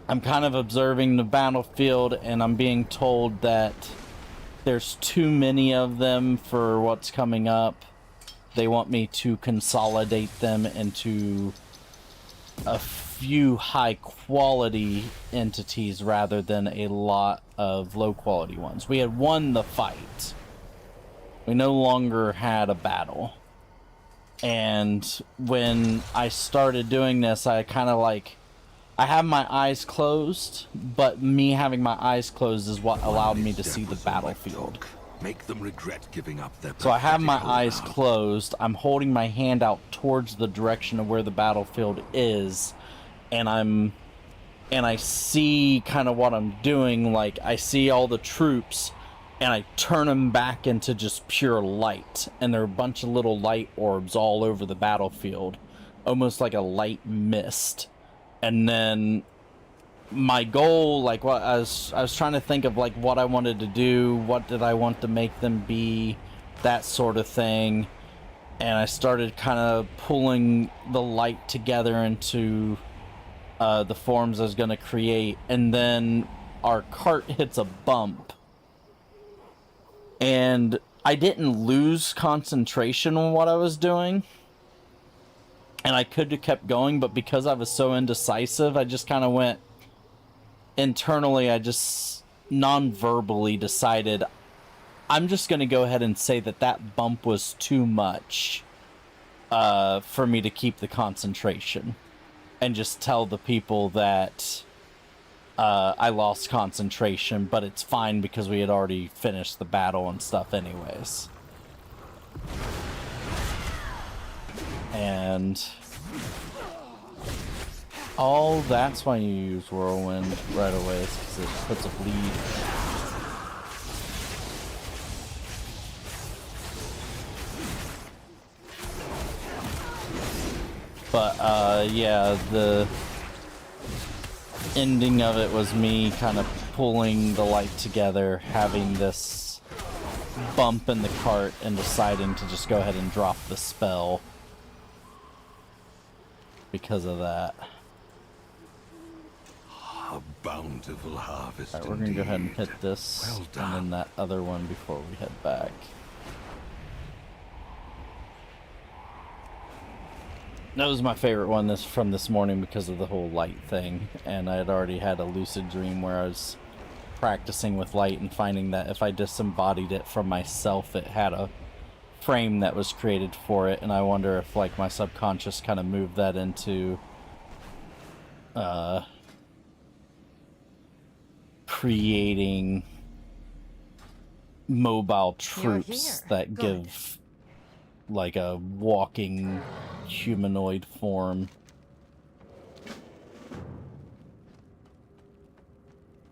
I'm kind of observing the battlefield, and I'm being told that there's too many of them for what's coming up. They want me to consolidate them into a few high quality entities rather than a lot of low quality ones. We had won the fight. We no longer had a battle. And when I started doing this, I kind of like, I have my eyes closed, but me having my eyes closed is what allowed me to see the battlefield. Make them regret giving up their So I have my pathetic eyes homeland. closed. I'm holding my hand out towards the direction of where the battlefield is, and I see kind of what I'm doing. Like, I see all the troops, and I turn them back into just pure light, and there are a bunch of little light orbs all over the battlefield, almost like a light mist. And then my goal, like what I was trying to think of, like what I wanted to do, what did I want to make them be, that sort of thing. And I started kind of pulling the light together into the forms I was going to create, and then our cart hits a bump. And I didn't lose concentration on what I was doing. And I could have kept going, but because I was so indecisive, I just kind of went internally, I just non-verbally decided I'm just going to go ahead and say that that bump was too much for me to keep the concentration. And just tell the people that I lost concentration, but it's fine because we had already finished the battle and stuff anyways. And oh, that's why you use Whirlwind right away, is because it puts a bleed. But yeah, the ending of it was me kind of pulling the light together, having this bump in the cart, and deciding to just go ahead and drop the spell because of that. A bountiful harvest. Alright, we're gonna go ahead and hit this, Well and done. then that other one before we head back. That was my favorite one from this morning because of the whole light thing, and I had already had a lucid dream where I was practicing with light and finding that if I disembodied it from myself, it had a frame that was created for it, and I wonder if like my subconscious kind of moved that into creating mobile troops that give like a walking humanoid form.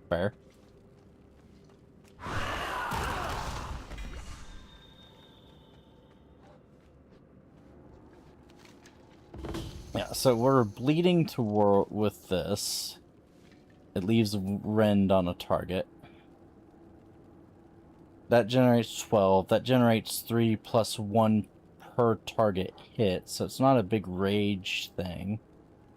Fair. Yeah, so we're bleeding to war with this. It leaves rend on a target. That generates 12. That generates 3 plus 1 per target hit, so it's not a big rage thing.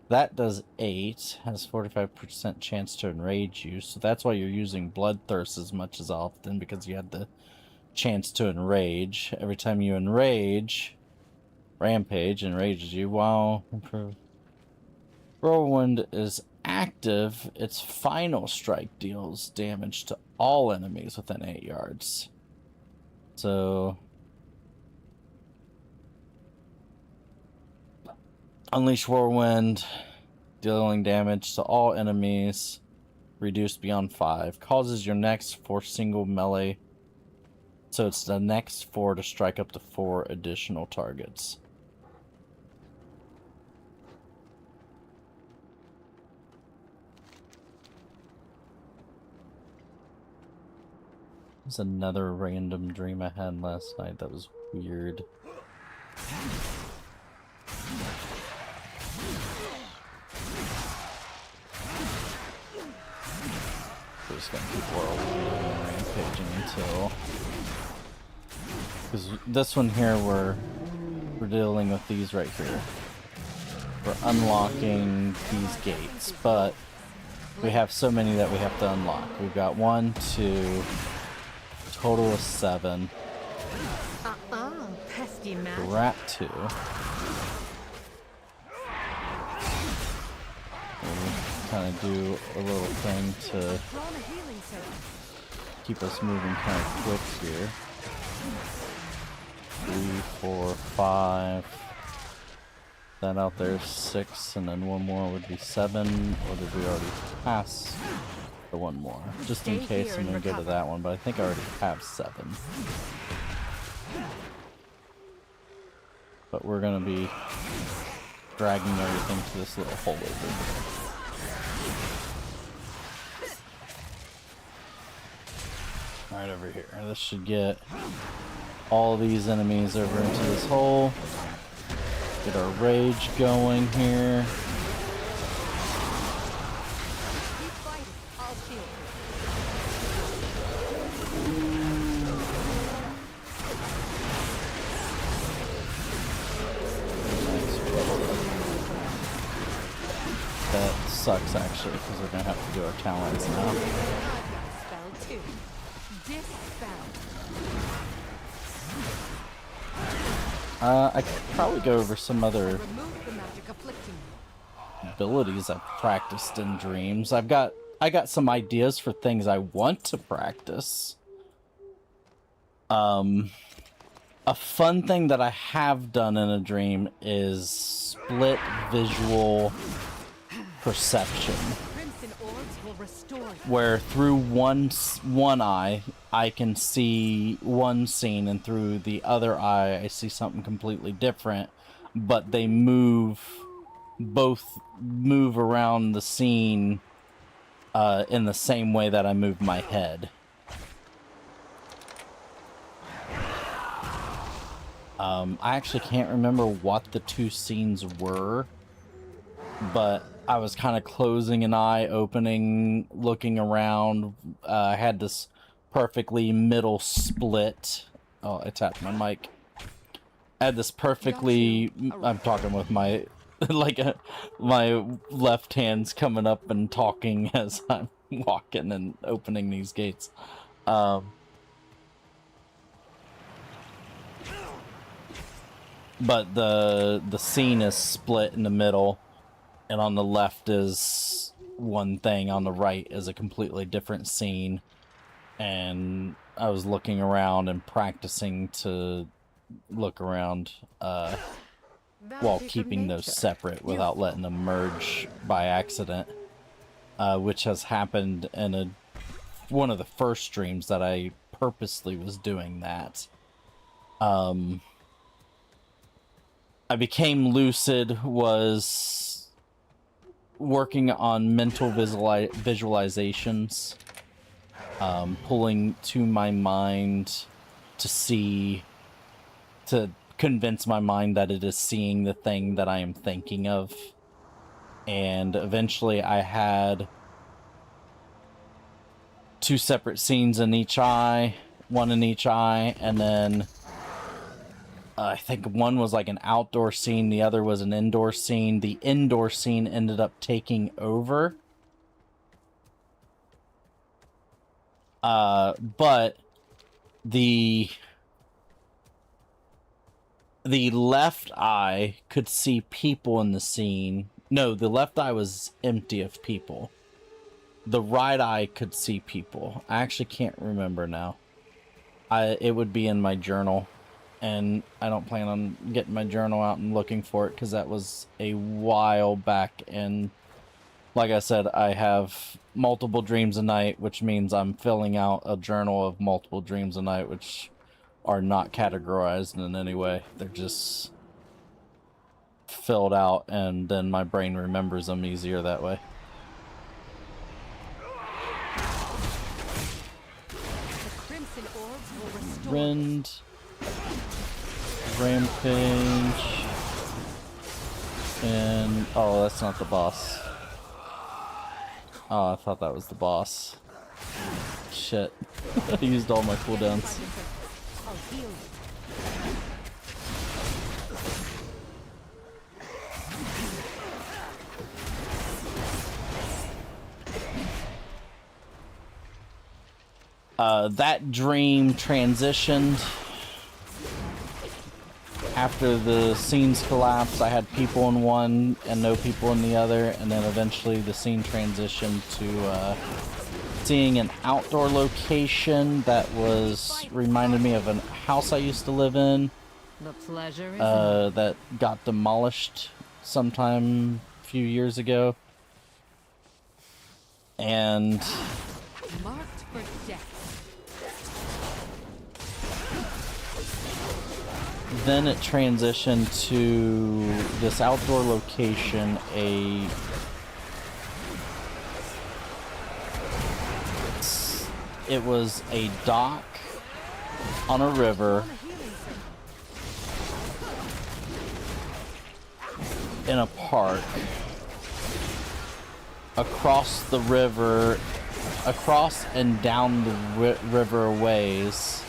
That does 8, has 45% chance to enrage you, so that's why you're using Bloodthirst as much as often, because you had the chance to enrage. Every time you enrage, Rampage enrages you. Wow, improved. Whirlwind is active. Its final strike deals damage to all enemies within 8 yards. So Unleash Whirlwind, dealing damage to all enemies, reduced beyond 5. Causes your next 4 single melee. So it's the next 4 to strike up to 4 additional targets. There's another random dream I had last night that was weird. We're just gonna keep whirling and rampaging until, because this one here we're dealing with these right here. We're unlocking these gates, but we have so many that we have to unlock. We've got 1, 2, total of 7. Pesty man. We're at 2. Kind of do a little thing to keep us moving kind of quick here. 3, 4, 5. That out there is 6, and then 1 more would be 7. Or did we already pass the 1 more? Just in case I'm gonna go to that one, but I think I already have 7. But we're gonna be dragging everything to this little hole over here. Right over here. This should get all these enemies over into this hole. Get our rage going here. sucks actually, because we're gonna have to do our talents now. I've got a spell too. Dispel. I could probably go over some other Remove the magic afflicting you. abilities I've practiced in dreams. I got some ideas for things I want to practice. A fun thing that I have done in a dream is split visual perception, Crimson orbs will restore you. where through one eye I can see one scene, and through the other eye I see something completely different, but they both move around the scene in the same way that I move my head. I actually can't remember what the two scenes were, but I was kind of closing an eye, opening, looking around. I had this perfectly middle split. Oh, I tapped my mic. I had this perfectly... I'm talking with my... my left hand's coming up and talking as I'm walking and opening these gates. But the scene is split in the middle, and on the left is one thing, on the right is a completely different scene. And I was looking around and practicing to look around while keeping those separate without letting them merge by accident, which has happened in one of the first dreams that I purposely was doing that. I became lucid, was working on mental visualizations, pulling to my mind to convince my mind that it is seeing the thing that I am thinking of. And eventually I had two separate scenes in each eye, one in each eye, and then I think one was like an outdoor scene, the other was an indoor scene. The indoor scene ended up taking over. But the left eye could see people in the scene. No, the left eye was empty of people. The right eye could see people. I actually can't remember now. It would be in my journal. And I don't plan on getting my journal out and looking for it, because that was a while back. And like I said, I have multiple dreams a night, which means I'm filling out a journal of multiple dreams a night, which are not categorized in any way. They're just filled out, and then my brain remembers them easier that way. The crimson orbs will restore. Rend. Rampage. And... oh, that's not the boss. Oh, I thought that was the boss. Shit. I used all my cooldowns. I'll heal you. That dream transitioned. After the scenes collapsed, I had people in one and no people in the other, and then eventually the scene transitioned to seeing an outdoor location that reminded me of a house I used to live in. The pleasure is That got demolished sometime a few years ago. And marked for death. then it transitioned to this outdoor location, it was a dock on a river in a park. Across the river, across and down the river ways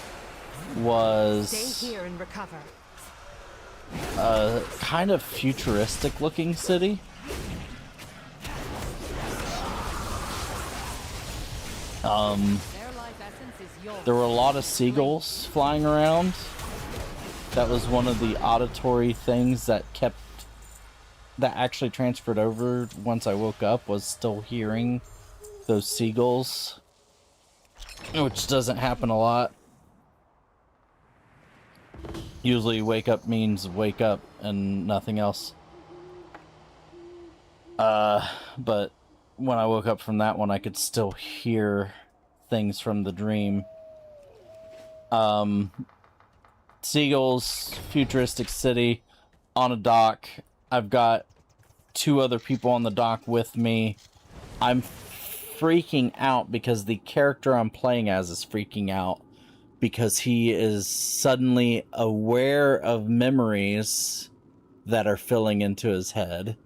was Stay here and recover. a kind of futuristic looking city. Their life essence is yours. There were a lot of seagulls flying around. That was one of the auditory things that actually transferred over once I woke up, was still hearing those seagulls, which doesn't happen a lot. Usually wake up means wake up and nothing else. But when I woke up from that one, I could still hear things from the dream. Seagulls, futuristic city, on a dock. I've got 2 other people on the dock with me. I'm freaking out because the character I'm playing as is freaking out because he is suddenly aware of memories that are filling into his head.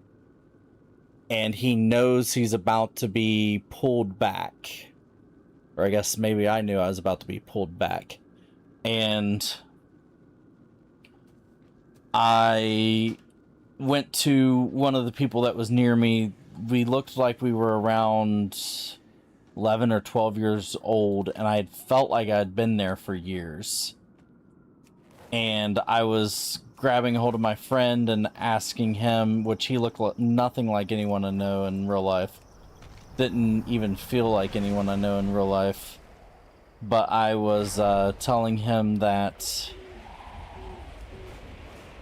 And he knows he's about to be pulled back. Or I guess maybe I knew I was about to be pulled back. And I went to one of the people that was near me. We looked like we were around 11 or 12 years old, and I had felt like I'd been there for years. And I was grabbing a hold of my friend and asking him, which he looked nothing like anyone I know in real life. Didn't even feel like anyone I know in real life. But I was telling him that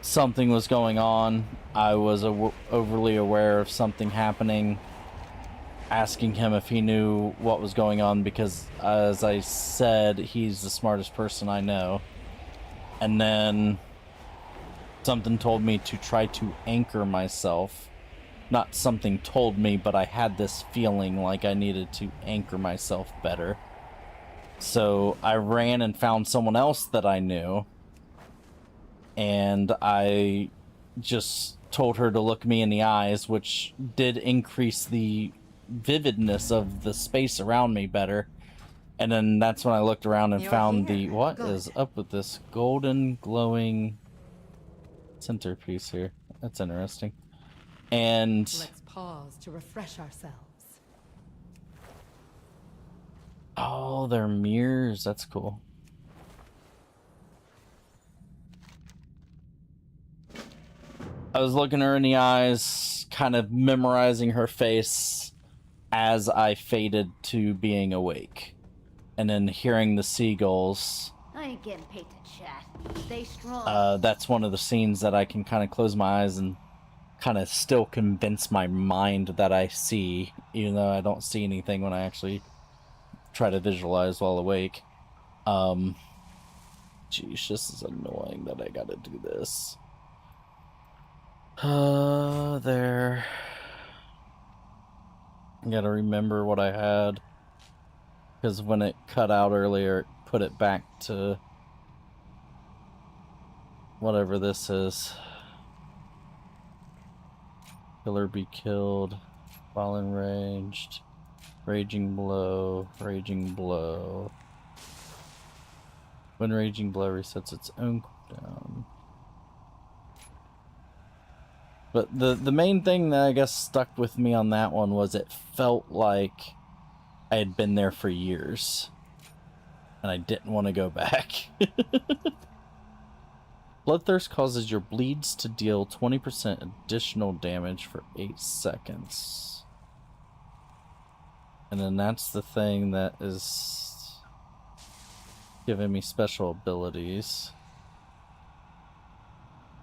something was going on. I was overly aware of something happening. Asking him if he knew what was going on because, as I said, he's the smartest person I know. And then something told me to try to anchor myself. Not something told me, but I had this feeling like I needed to anchor myself better. So I ran and found someone else that I knew. And I just told her to look me in the eyes, which did increase the vividness of the space around me better. And then that's when I looked around and found the... What is up with this golden glowing centerpiece here? That's interesting. And... Let's pause to refresh ourselves. Oh, they're mirrors. That's cool. I was looking her in the eyes, kind of memorizing her face as I faded to being awake. And then hearing the seagulls. I ain't getting paid to chat. Stay strong. That's one of the scenes that I can kind of close my eyes and kind of still convince my mind that I see, even though I don't see anything when I actually try to visualize while awake. Geesh, this is annoying that I gotta do this. There. I gotta remember what I had. Because when it cut out earlier, it put it back to whatever this is. Killer be killed. While enraged. Raging blow. Raging blow. When raging blow resets its own cooldown. But the main thing that I guess stuck with me on that one was it felt like I had been there for years. And I didn't want to go back. Bloodthirst causes your bleeds to deal 20% additional damage for 8 seconds. And then that's the thing that is giving me special abilities.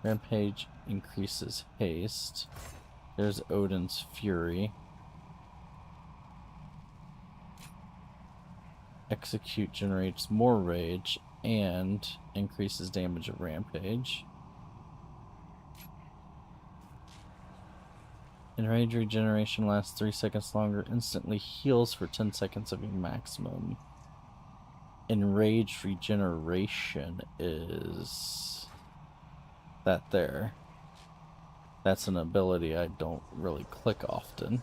Rampage increases haste. There's Odin's Fury. Execute generates more rage and increases damage of Rampage. Enrage regeneration lasts 3 seconds longer. Instantly heals for 10 seconds of your maximum. Enrage regeneration is that there. That's an ability I don't really click often.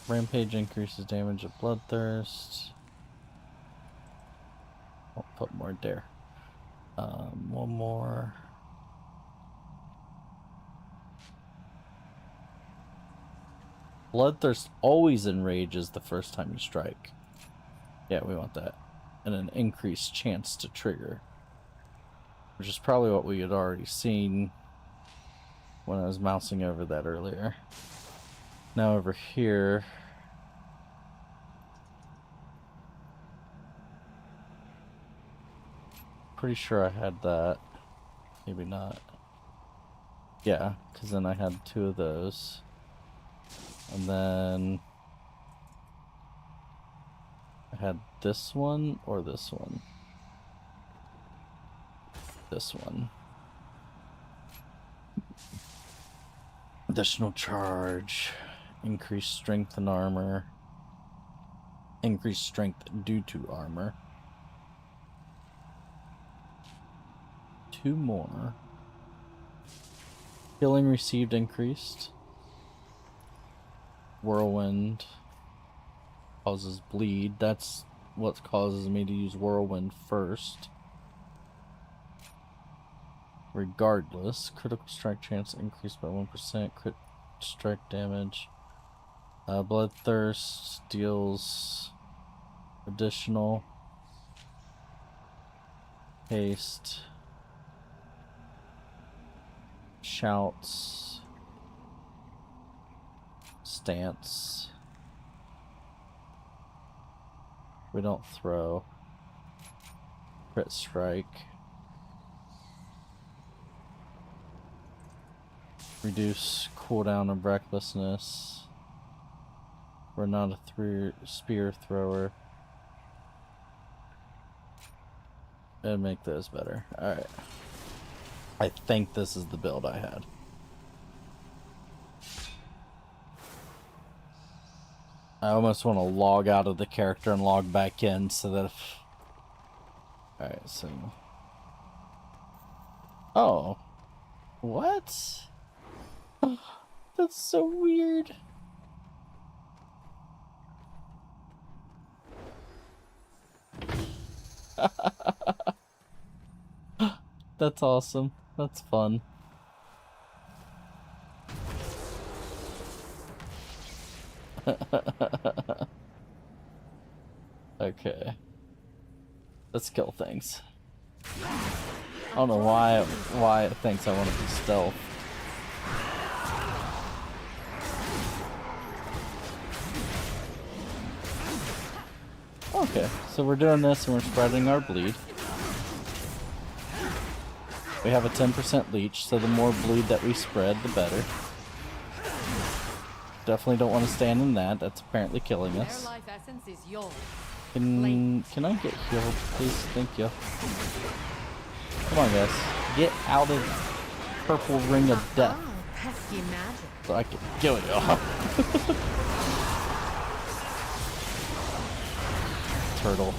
Rampage increases damage of Bloodthirst. I'll put more there. One more. Bloodthirst always enrages the first time you strike. Yeah, we want that. And an increased chance to trigger. Which is probably what we had already seen when I was mousing over that earlier. Now over here... Pretty sure I had that. Maybe not. Yeah, because then I had 2 of those. And then... I had this one or this one? This one. Additional charge. Increased strength and armor. Increased strength due to armor. 2 more. Healing received increased. Whirlwind causes bleed. That's what causes me to use Whirlwind first. Regardless, critical strike chance increased by 1%. Crit strike damage. Bloodthirst deals additional haste. Shouts. Stance. We don't throw. Crit strike. Reduce cooldown of recklessness. We're not a spear thrower. And make those better. Alright. I think this is the build I had. I almost want to log out of the character and log back in so that if... Alright, so... Oh. What? That's so weird. That's awesome. That's fun. Okay. Let's kill things. I don't know why it thinks I want to be stealth. Okay, so we're doing this and we're spreading our bleed. We have a 10% leech, so the more bleed that we spread, the better. Definitely don't want to stand in that. That's apparently killing us. Their life essence is yours. Can I get healed, please? Thank you. Come on, guys. Get out of purple ring of death. Pesky magic. So I can kill you. Turtle.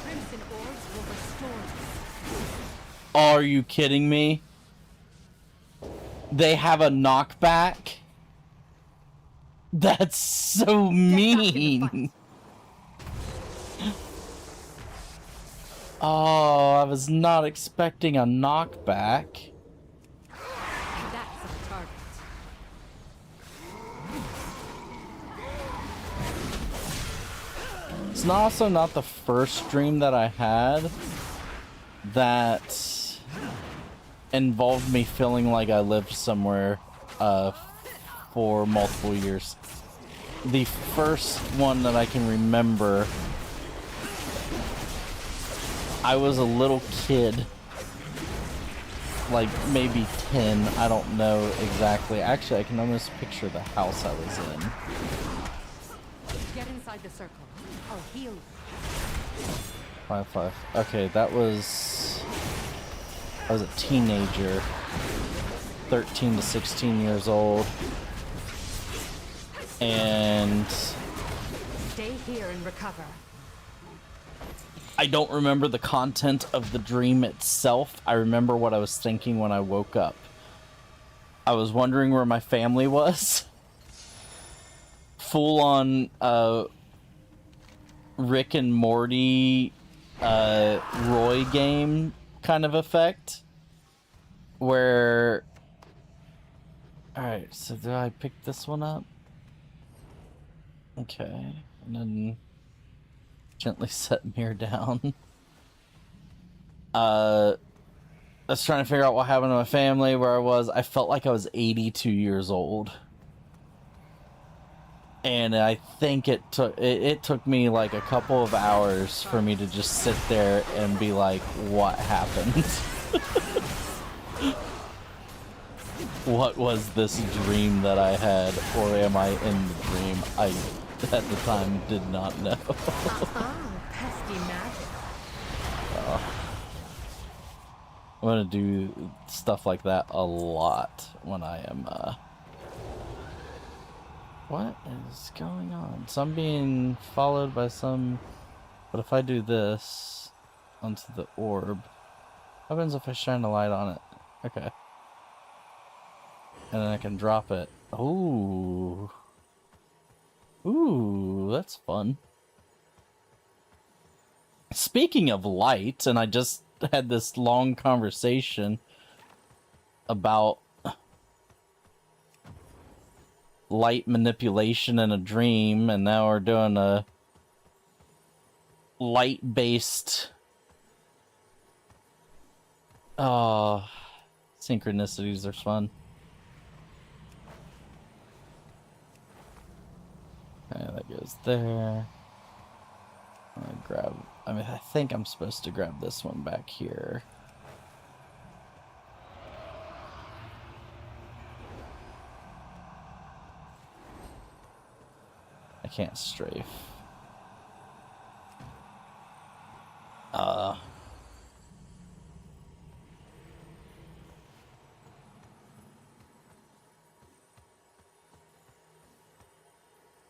Crimson orbs will restore us. Are you kidding me? They have a knockback? That's so mean. Oh, I was not expecting a knockback. That's our target. It's also not the first dream that I had that involved me feeling like I lived somewhere for multiple years. The first one that I can remember, I was a little kid, like maybe 10, I don't know exactly. Actually, I can almost picture the house I was in. Get inside the circle. I'll heal you. 5-5. Okay, I was a teenager, 13 to 16 years old, and Stay here and recover. I don't remember the content of the dream itself. I remember what I was thinking when I woke up. I was wondering where my family was. Full on Rick and Morty Roy game kind of effect, where... Alright, so do I pick this one up? Okay, and then gently set mirror down. I was trying to figure out what happened to my family, where I was. I felt like I was 82 years old. And I think it took me like a couple of hours for me to just sit there and be like, what happened? What was this dream that I had, or am I in the dream? I, at the time, did not know. Pesky magic. I'm gonna do stuff like that a lot when I am, What is going on? So I'm being followed by some... But if I do this onto the orb, what happens if I shine a light on it? Okay. And then I can drop it. Ooh. Ooh, that's fun. Speaking of light, and I just had this long conversation about light manipulation in a dream, and now we're doing a light-based synchronicities are fun. Okay, that goes there. I'm gonna grab, I mean, I think I'm supposed to grab this one back here. I can't strafe.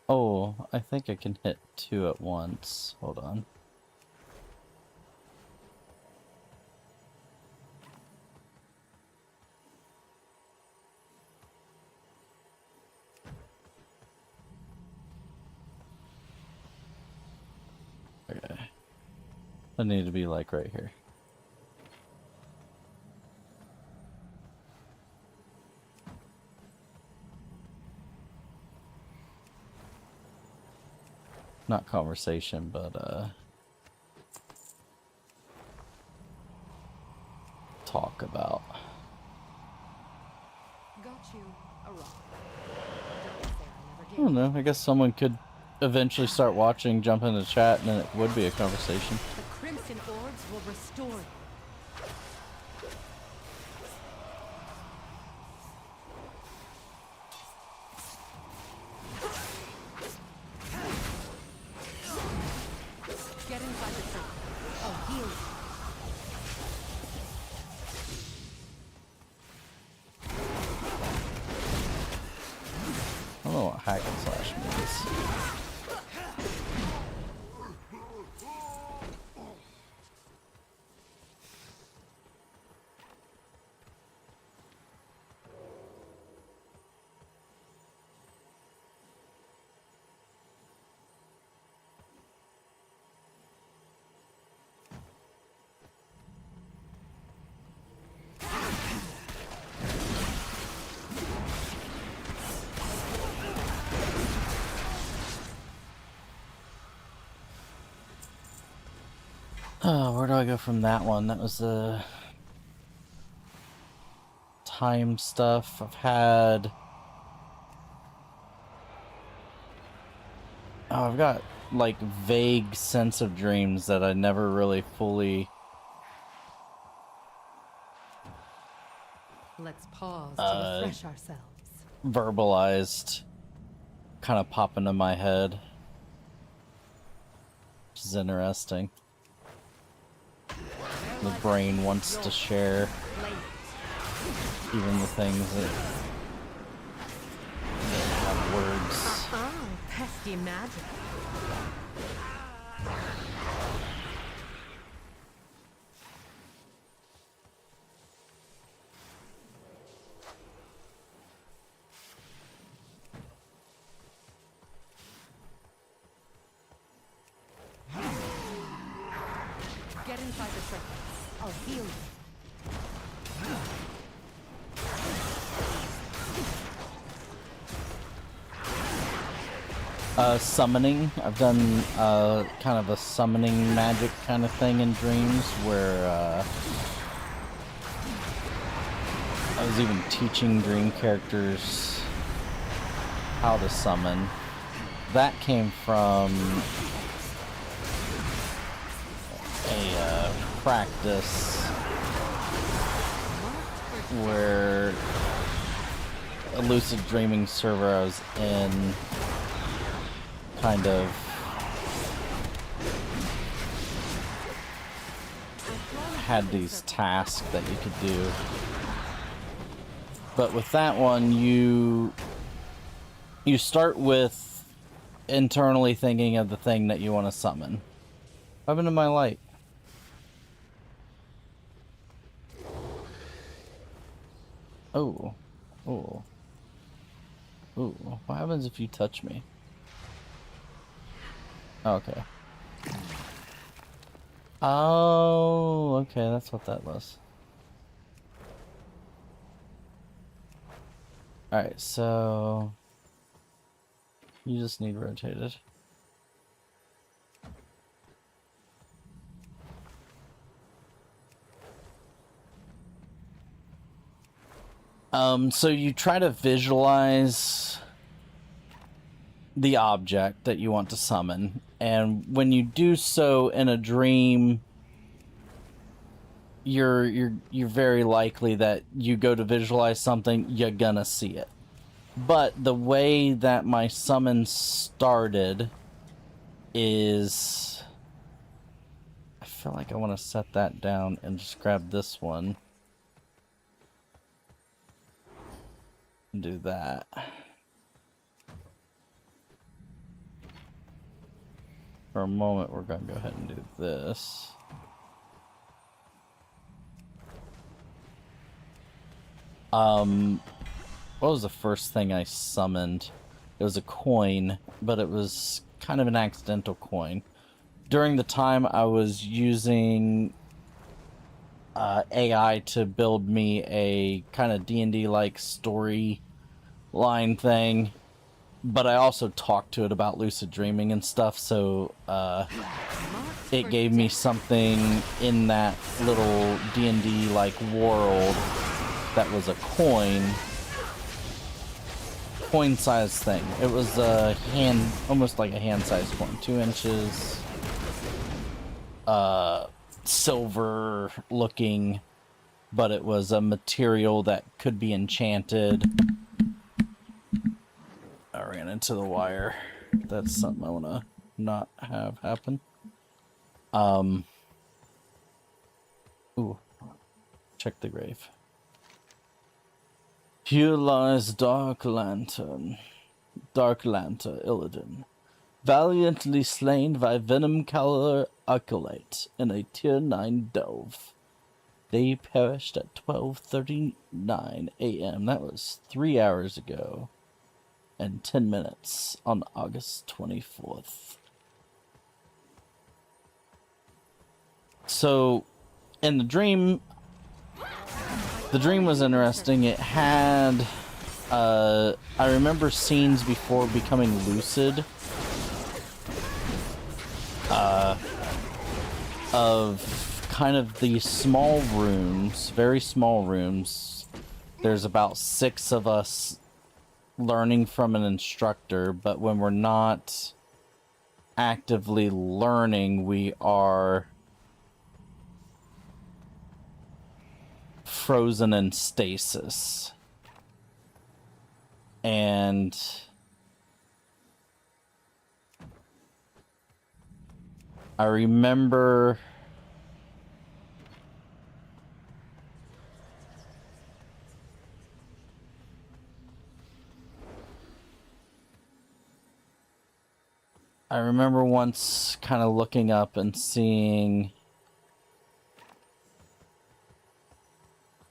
Oh, I think I can hit two at once. Hold on. Okay. I need to be like right here. Not conversation, but talk about. Got you a rock. I don't know. I guess someone could eventually start watching, jump into chat, and then it would be a conversation. The crimson orbs will restore you. Get inside the circle. I'll heal you. I don't know what hack and slash means. Oh, where do I go from that one? That was the time stuff. I've had... Oh, I've got like vague sense of dreams that I never really fully Let's pause to refresh ourselves. verbalized, kind of pop into my head, which is interesting. The brain wants to share even the things that have words. Pesky magic. I'll heal you. Summoning. I've done kind of a summoning magic kind of thing in dreams where I was even teaching dream characters how to summon. That came from a practice where a lucid dreaming server I was in kind of had these tasks that you could do. But with that one, you start with internally thinking of the thing that you want to summon. What happened to my light? Oh. Oh. Ooh. What happens if you touch me? Okay. Oh, okay, that's what that was. Alright, so you just need rotated. So you try to visualize the object that you want to summon, and when you do so in a dream, you're very likely that you go to visualize something, you're gonna see it. But the way that my summon started is, I feel like I want to set that down and just grab this one and do that. For a moment, we're going to go ahead and do this. What was the first thing I summoned? It was a coin, but it was kind of an accidental coin. During the time, I was using AI to build me a kind of D&D-like story line thing. But I also talked to it about lucid dreaming and stuff, so it gave me something in that little D&D-like world that was a coin-sized thing. It was a almost like a hand-sized coin, 2 inches, silver-looking, but it was a material that could be enchanted. I ran into the wire. That's something I want to not have happen. Ooh. Check the grave. Here lies Dark Lantern. Dark Lantern Illidan. Valiantly slain by Venom Color Acolyte in a Tier 9 Dove. They perished at 12:39 a.m. That was 3 hours ago. And 10 minutes on August 24th. So, in the dream was interesting. It had, I remember scenes before becoming lucid, of kind of these small rooms, very small rooms. There's about 6 of us learning from an instructor, but when we're not actively learning, we are frozen in stasis. And I remember once kind of looking up and seeing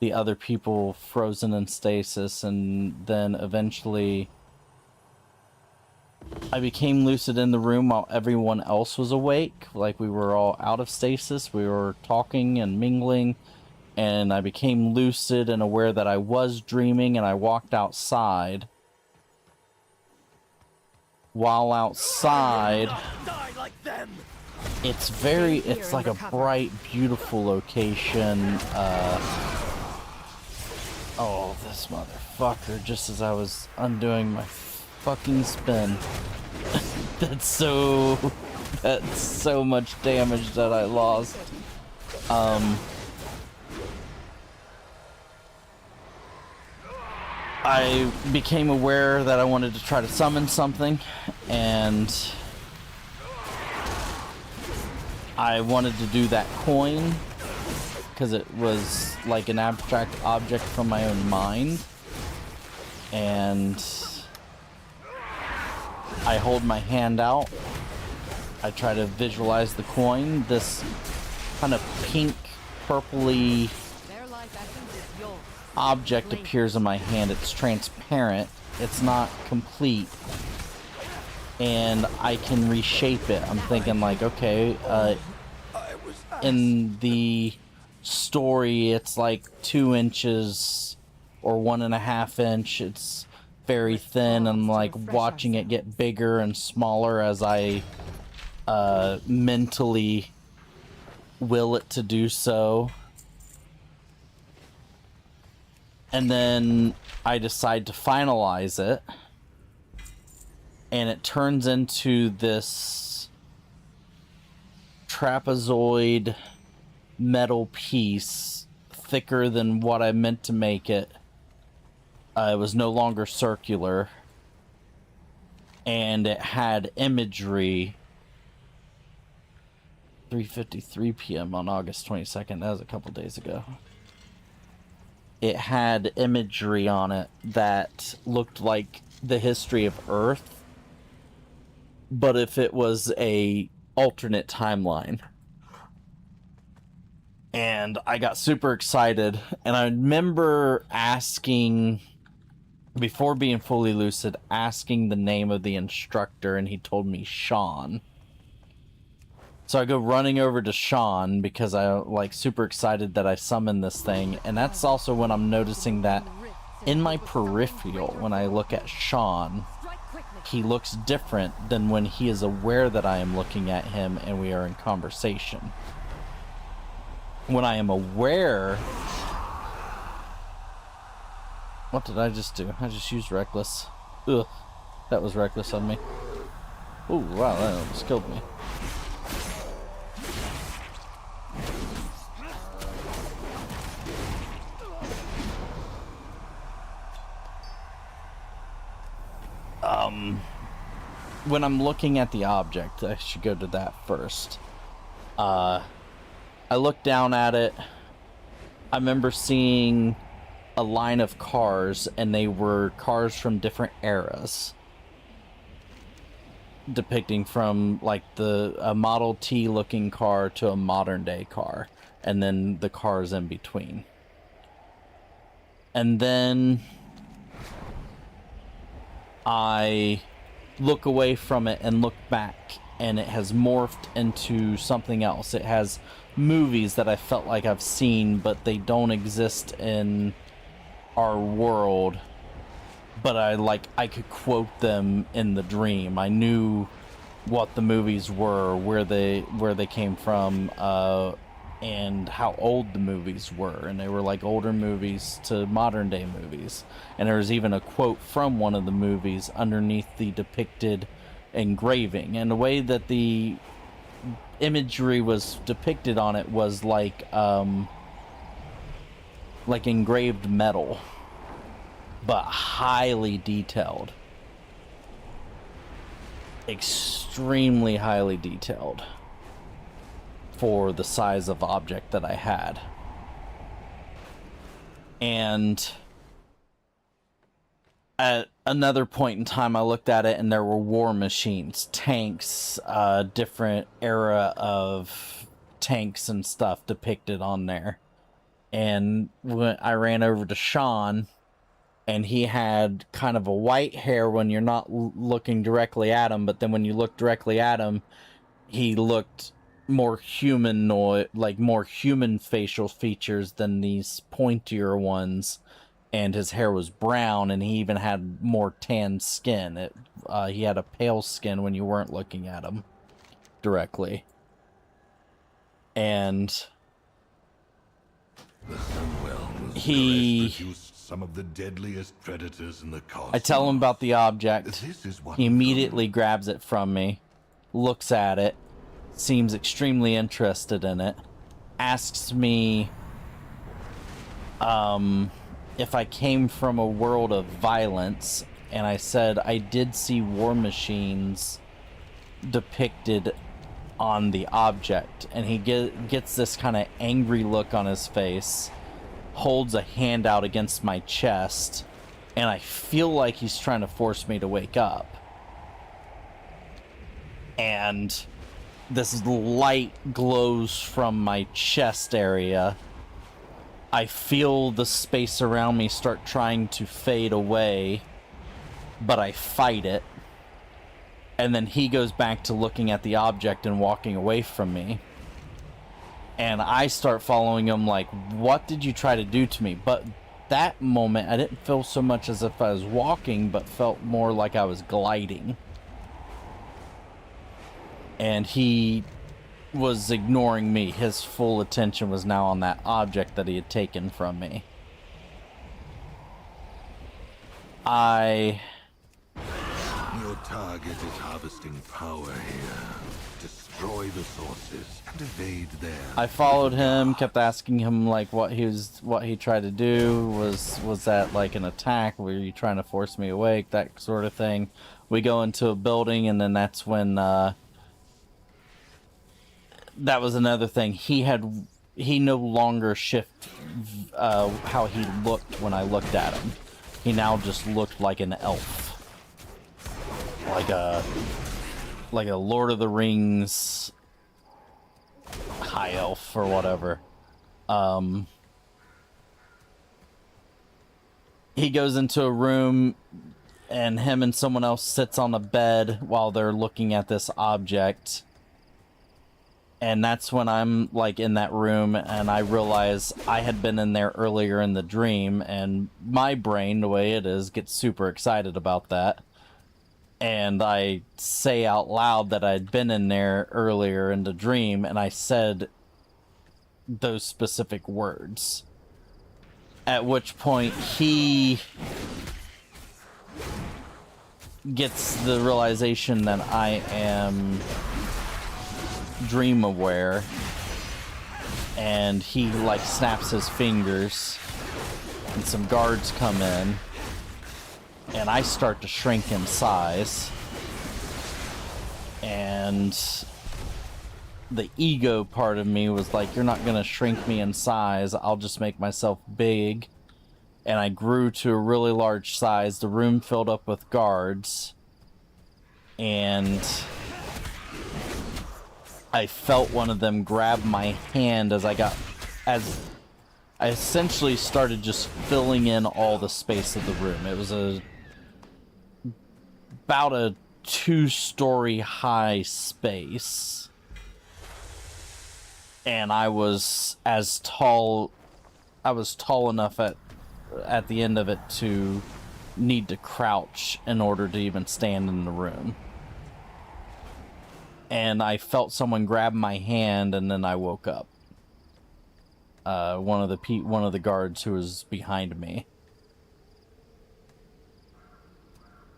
the other people frozen in stasis, and then eventually I became lucid in the room while everyone else was awake. Like, we were all out of stasis. We were talking and mingling. And I became lucid and aware that I was dreaming, and I walked outside. While outside, it's like a bright, beautiful location. Oh, this motherfucker, just as I was undoing my fucking spin. That's so much damage that I lost. I became aware that I wanted to try to summon something, and I wanted to do that coin because it was like an abstract object from my own mind. And I hold my hand out. I try to visualize the coin. This kind of pink, purpley object appears in my hand. It's transparent. It's not complete. And I can reshape it. I'm thinking like, okay, in the story, it's like 2 inches or 1.5 inch. It's very thin. I'm like watching it get bigger and smaller as I mentally will it to do so. And then I decide to finalize it, and it turns into this trapezoid metal piece, thicker than what I meant to make it. It was no longer circular, and it had imagery. 3:53 p.m. on August 22nd. That was a couple days ago. It had imagery on it that looked like the history of Earth, but if it was a alternate timeline. And I got super excited, and I remember asking, before being fully lucid, asking the name of the instructor, and he told me Sean. So I go running over to Sean because I like super excited that I summoned this thing, and that's also when I'm noticing that in my peripheral, when I look at Sean, he looks different than when he is aware that I am looking at him and we are in conversation. When I am aware... What did I just do? I just used reckless. Ugh, that was reckless on me. Ooh, wow, that almost killed me. When I'm looking at the object, I should go to that first. I looked down at it. I remember seeing a line of cars, and they were cars from different eras. Depicting from like a Model T looking car to a modern day car, and then the cars in between. And then I look away from it and look back, and it has morphed into something else. It has movies that I felt like I've seen, but they don't exist in our world. But I could quote them in the dream. I knew what the movies were, where they came from, and how old the movies were, and they were like older movies to modern day movies. And there was even a quote from one of the movies underneath the depicted engraving, and the way that the imagery was depicted on it was like engraved metal, but highly detailed, extremely highly detailed for the size of object that I had. And at another point in time, I looked at it, and there were war machines, tanks, different era of tanks and stuff depicted on there. And when I ran over to Sean, and he had kind of a white hair when you're not looking directly at him, but then when you look directly at him, he looked more humanoid, like more human facial features than these pointier ones, and his hair was brown, and he even had more tan skin. He had a pale skin when you weren't looking at him directly. And The Sunwell he produced some of the deadliest predators in the cosmos. I tell him about the object. This is one He of them. immediately grabs it from me, looks at it, seems extremely interested in it, asks me if I came from a world of violence, and I said I did see war machines depicted on the object, and he gets this kind of angry look on his face, holds a hand out against my chest, and I feel like he's trying to force me to wake up. And this light glows from my chest area. I feel the space around me start trying to fade away, but I fight it. And then he goes back to looking at the object and walking away from me. And I start following him like, what did you try to do to me? But that moment, I didn't feel so much as if I was walking, but felt more like I was gliding. And he was ignoring me. His full attention was now on that object that he had taken from me. Your target is harvesting power here. Destroy the sources and evade their... I followed him, kept asking him like what he tried to do. Was that like an attack? Were you trying to force me awake? That sort of thing. We go into a building, and then that's when that was another thing. He no longer shifted how he looked when I looked at him. He now just looked like an elf. Like a Lord of the Rings high elf or whatever. He goes into a room, and him and someone else sits on a bed while they're looking at this object. And that's when I'm like in that room, and I realize I had been in there earlier in the dream, and my brain, the way it is, gets super excited about that. And I say out loud that I'd been in there earlier in the dream, and I said those specific words. At which point he gets the realization that I am dream aware, and he like snaps his fingers, and some guards come in. And I start to shrink in size. And the ego part of me was like, you're not going to shrink me in size. I'll just make myself big. And I grew to a really large size. The room filled up with guards. And I felt one of them grab my hand as I essentially started just filling in all the space of the room. It was about a 2-story high space, and I was tall enough at the end of it to need to crouch in order to even stand in the room. And I felt someone grab my hand, and then I woke up. One of the guards who was behind me.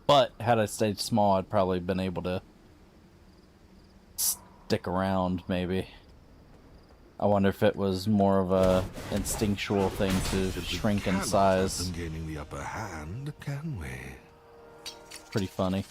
But had I stayed small, I'd probably been able to stick around, maybe. I wonder if it was more of a instinctual thing to shrink in size. Them gaining the upper hand, can we? Pretty funny.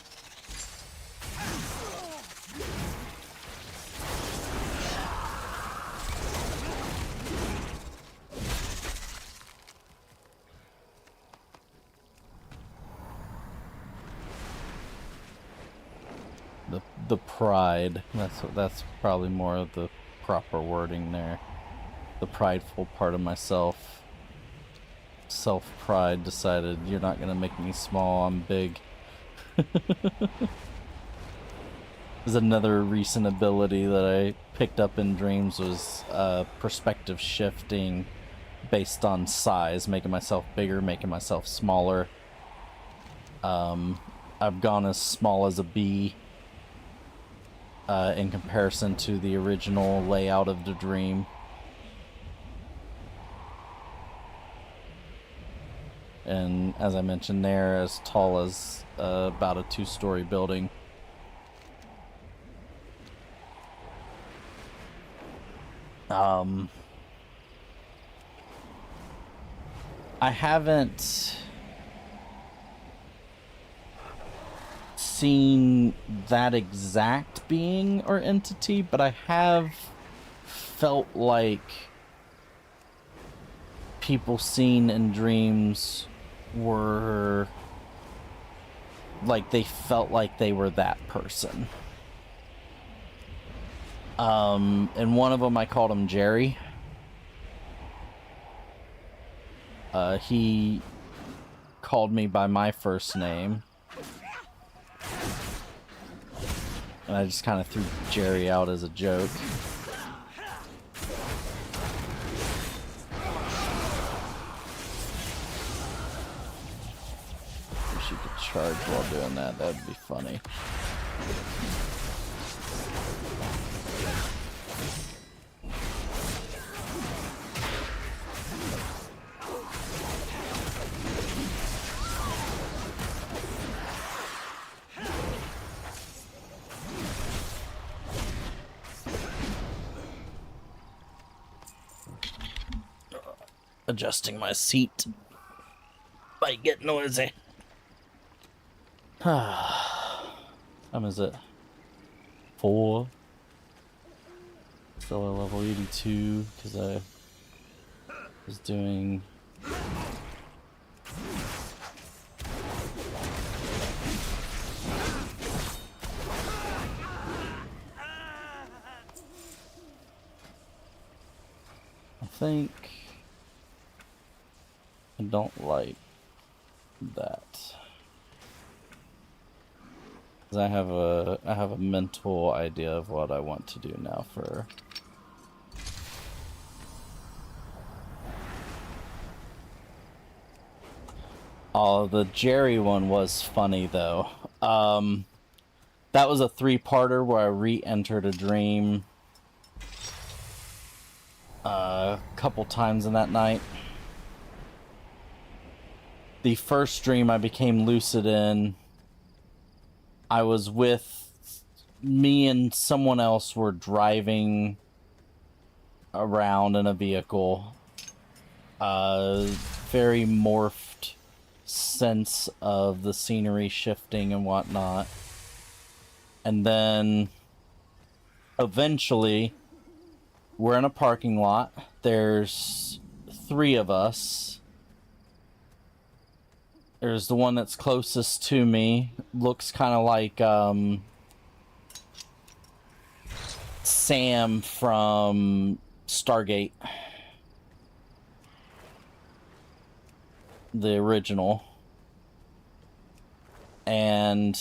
The pride. That's probably more of the proper wording there. The prideful part of myself self-pride decided, you're not gonna make me small, I'm big. There's another recent ability that I picked up in Dreams was perspective shifting based on size, making myself bigger, making myself smaller. I've gone as small as a bee in comparison to the original layout of the Dream. And as I mentioned there, as tall as about a 2-story building. I haven't seen that exact being or entity, but I have felt like people seen in Dreams were like they felt like they were that person. And one of them I called him Jerry. He called me by my first name. And I just kind of threw Jerry out as a joke. Wish you could charge while doing that, that'd be funny. Adjusting my seat might get noisy. Time is it? 4. Still at level 82 because I was doing I think I don't like that. 'Cause I have a mental idea of what I want to do now for oh, the Jerry one was funny though. That was a 3-parter where I re-entered a dream a couple times in that night. The first dream I became lucid in, I was with me and someone else were driving around in a vehicle. Very morphed sense of the scenery shifting and whatnot. And then eventually we're in a parking lot. There's 3 of us. There's the one that's closest to me. Looks kind of like Sam from Stargate. The original. And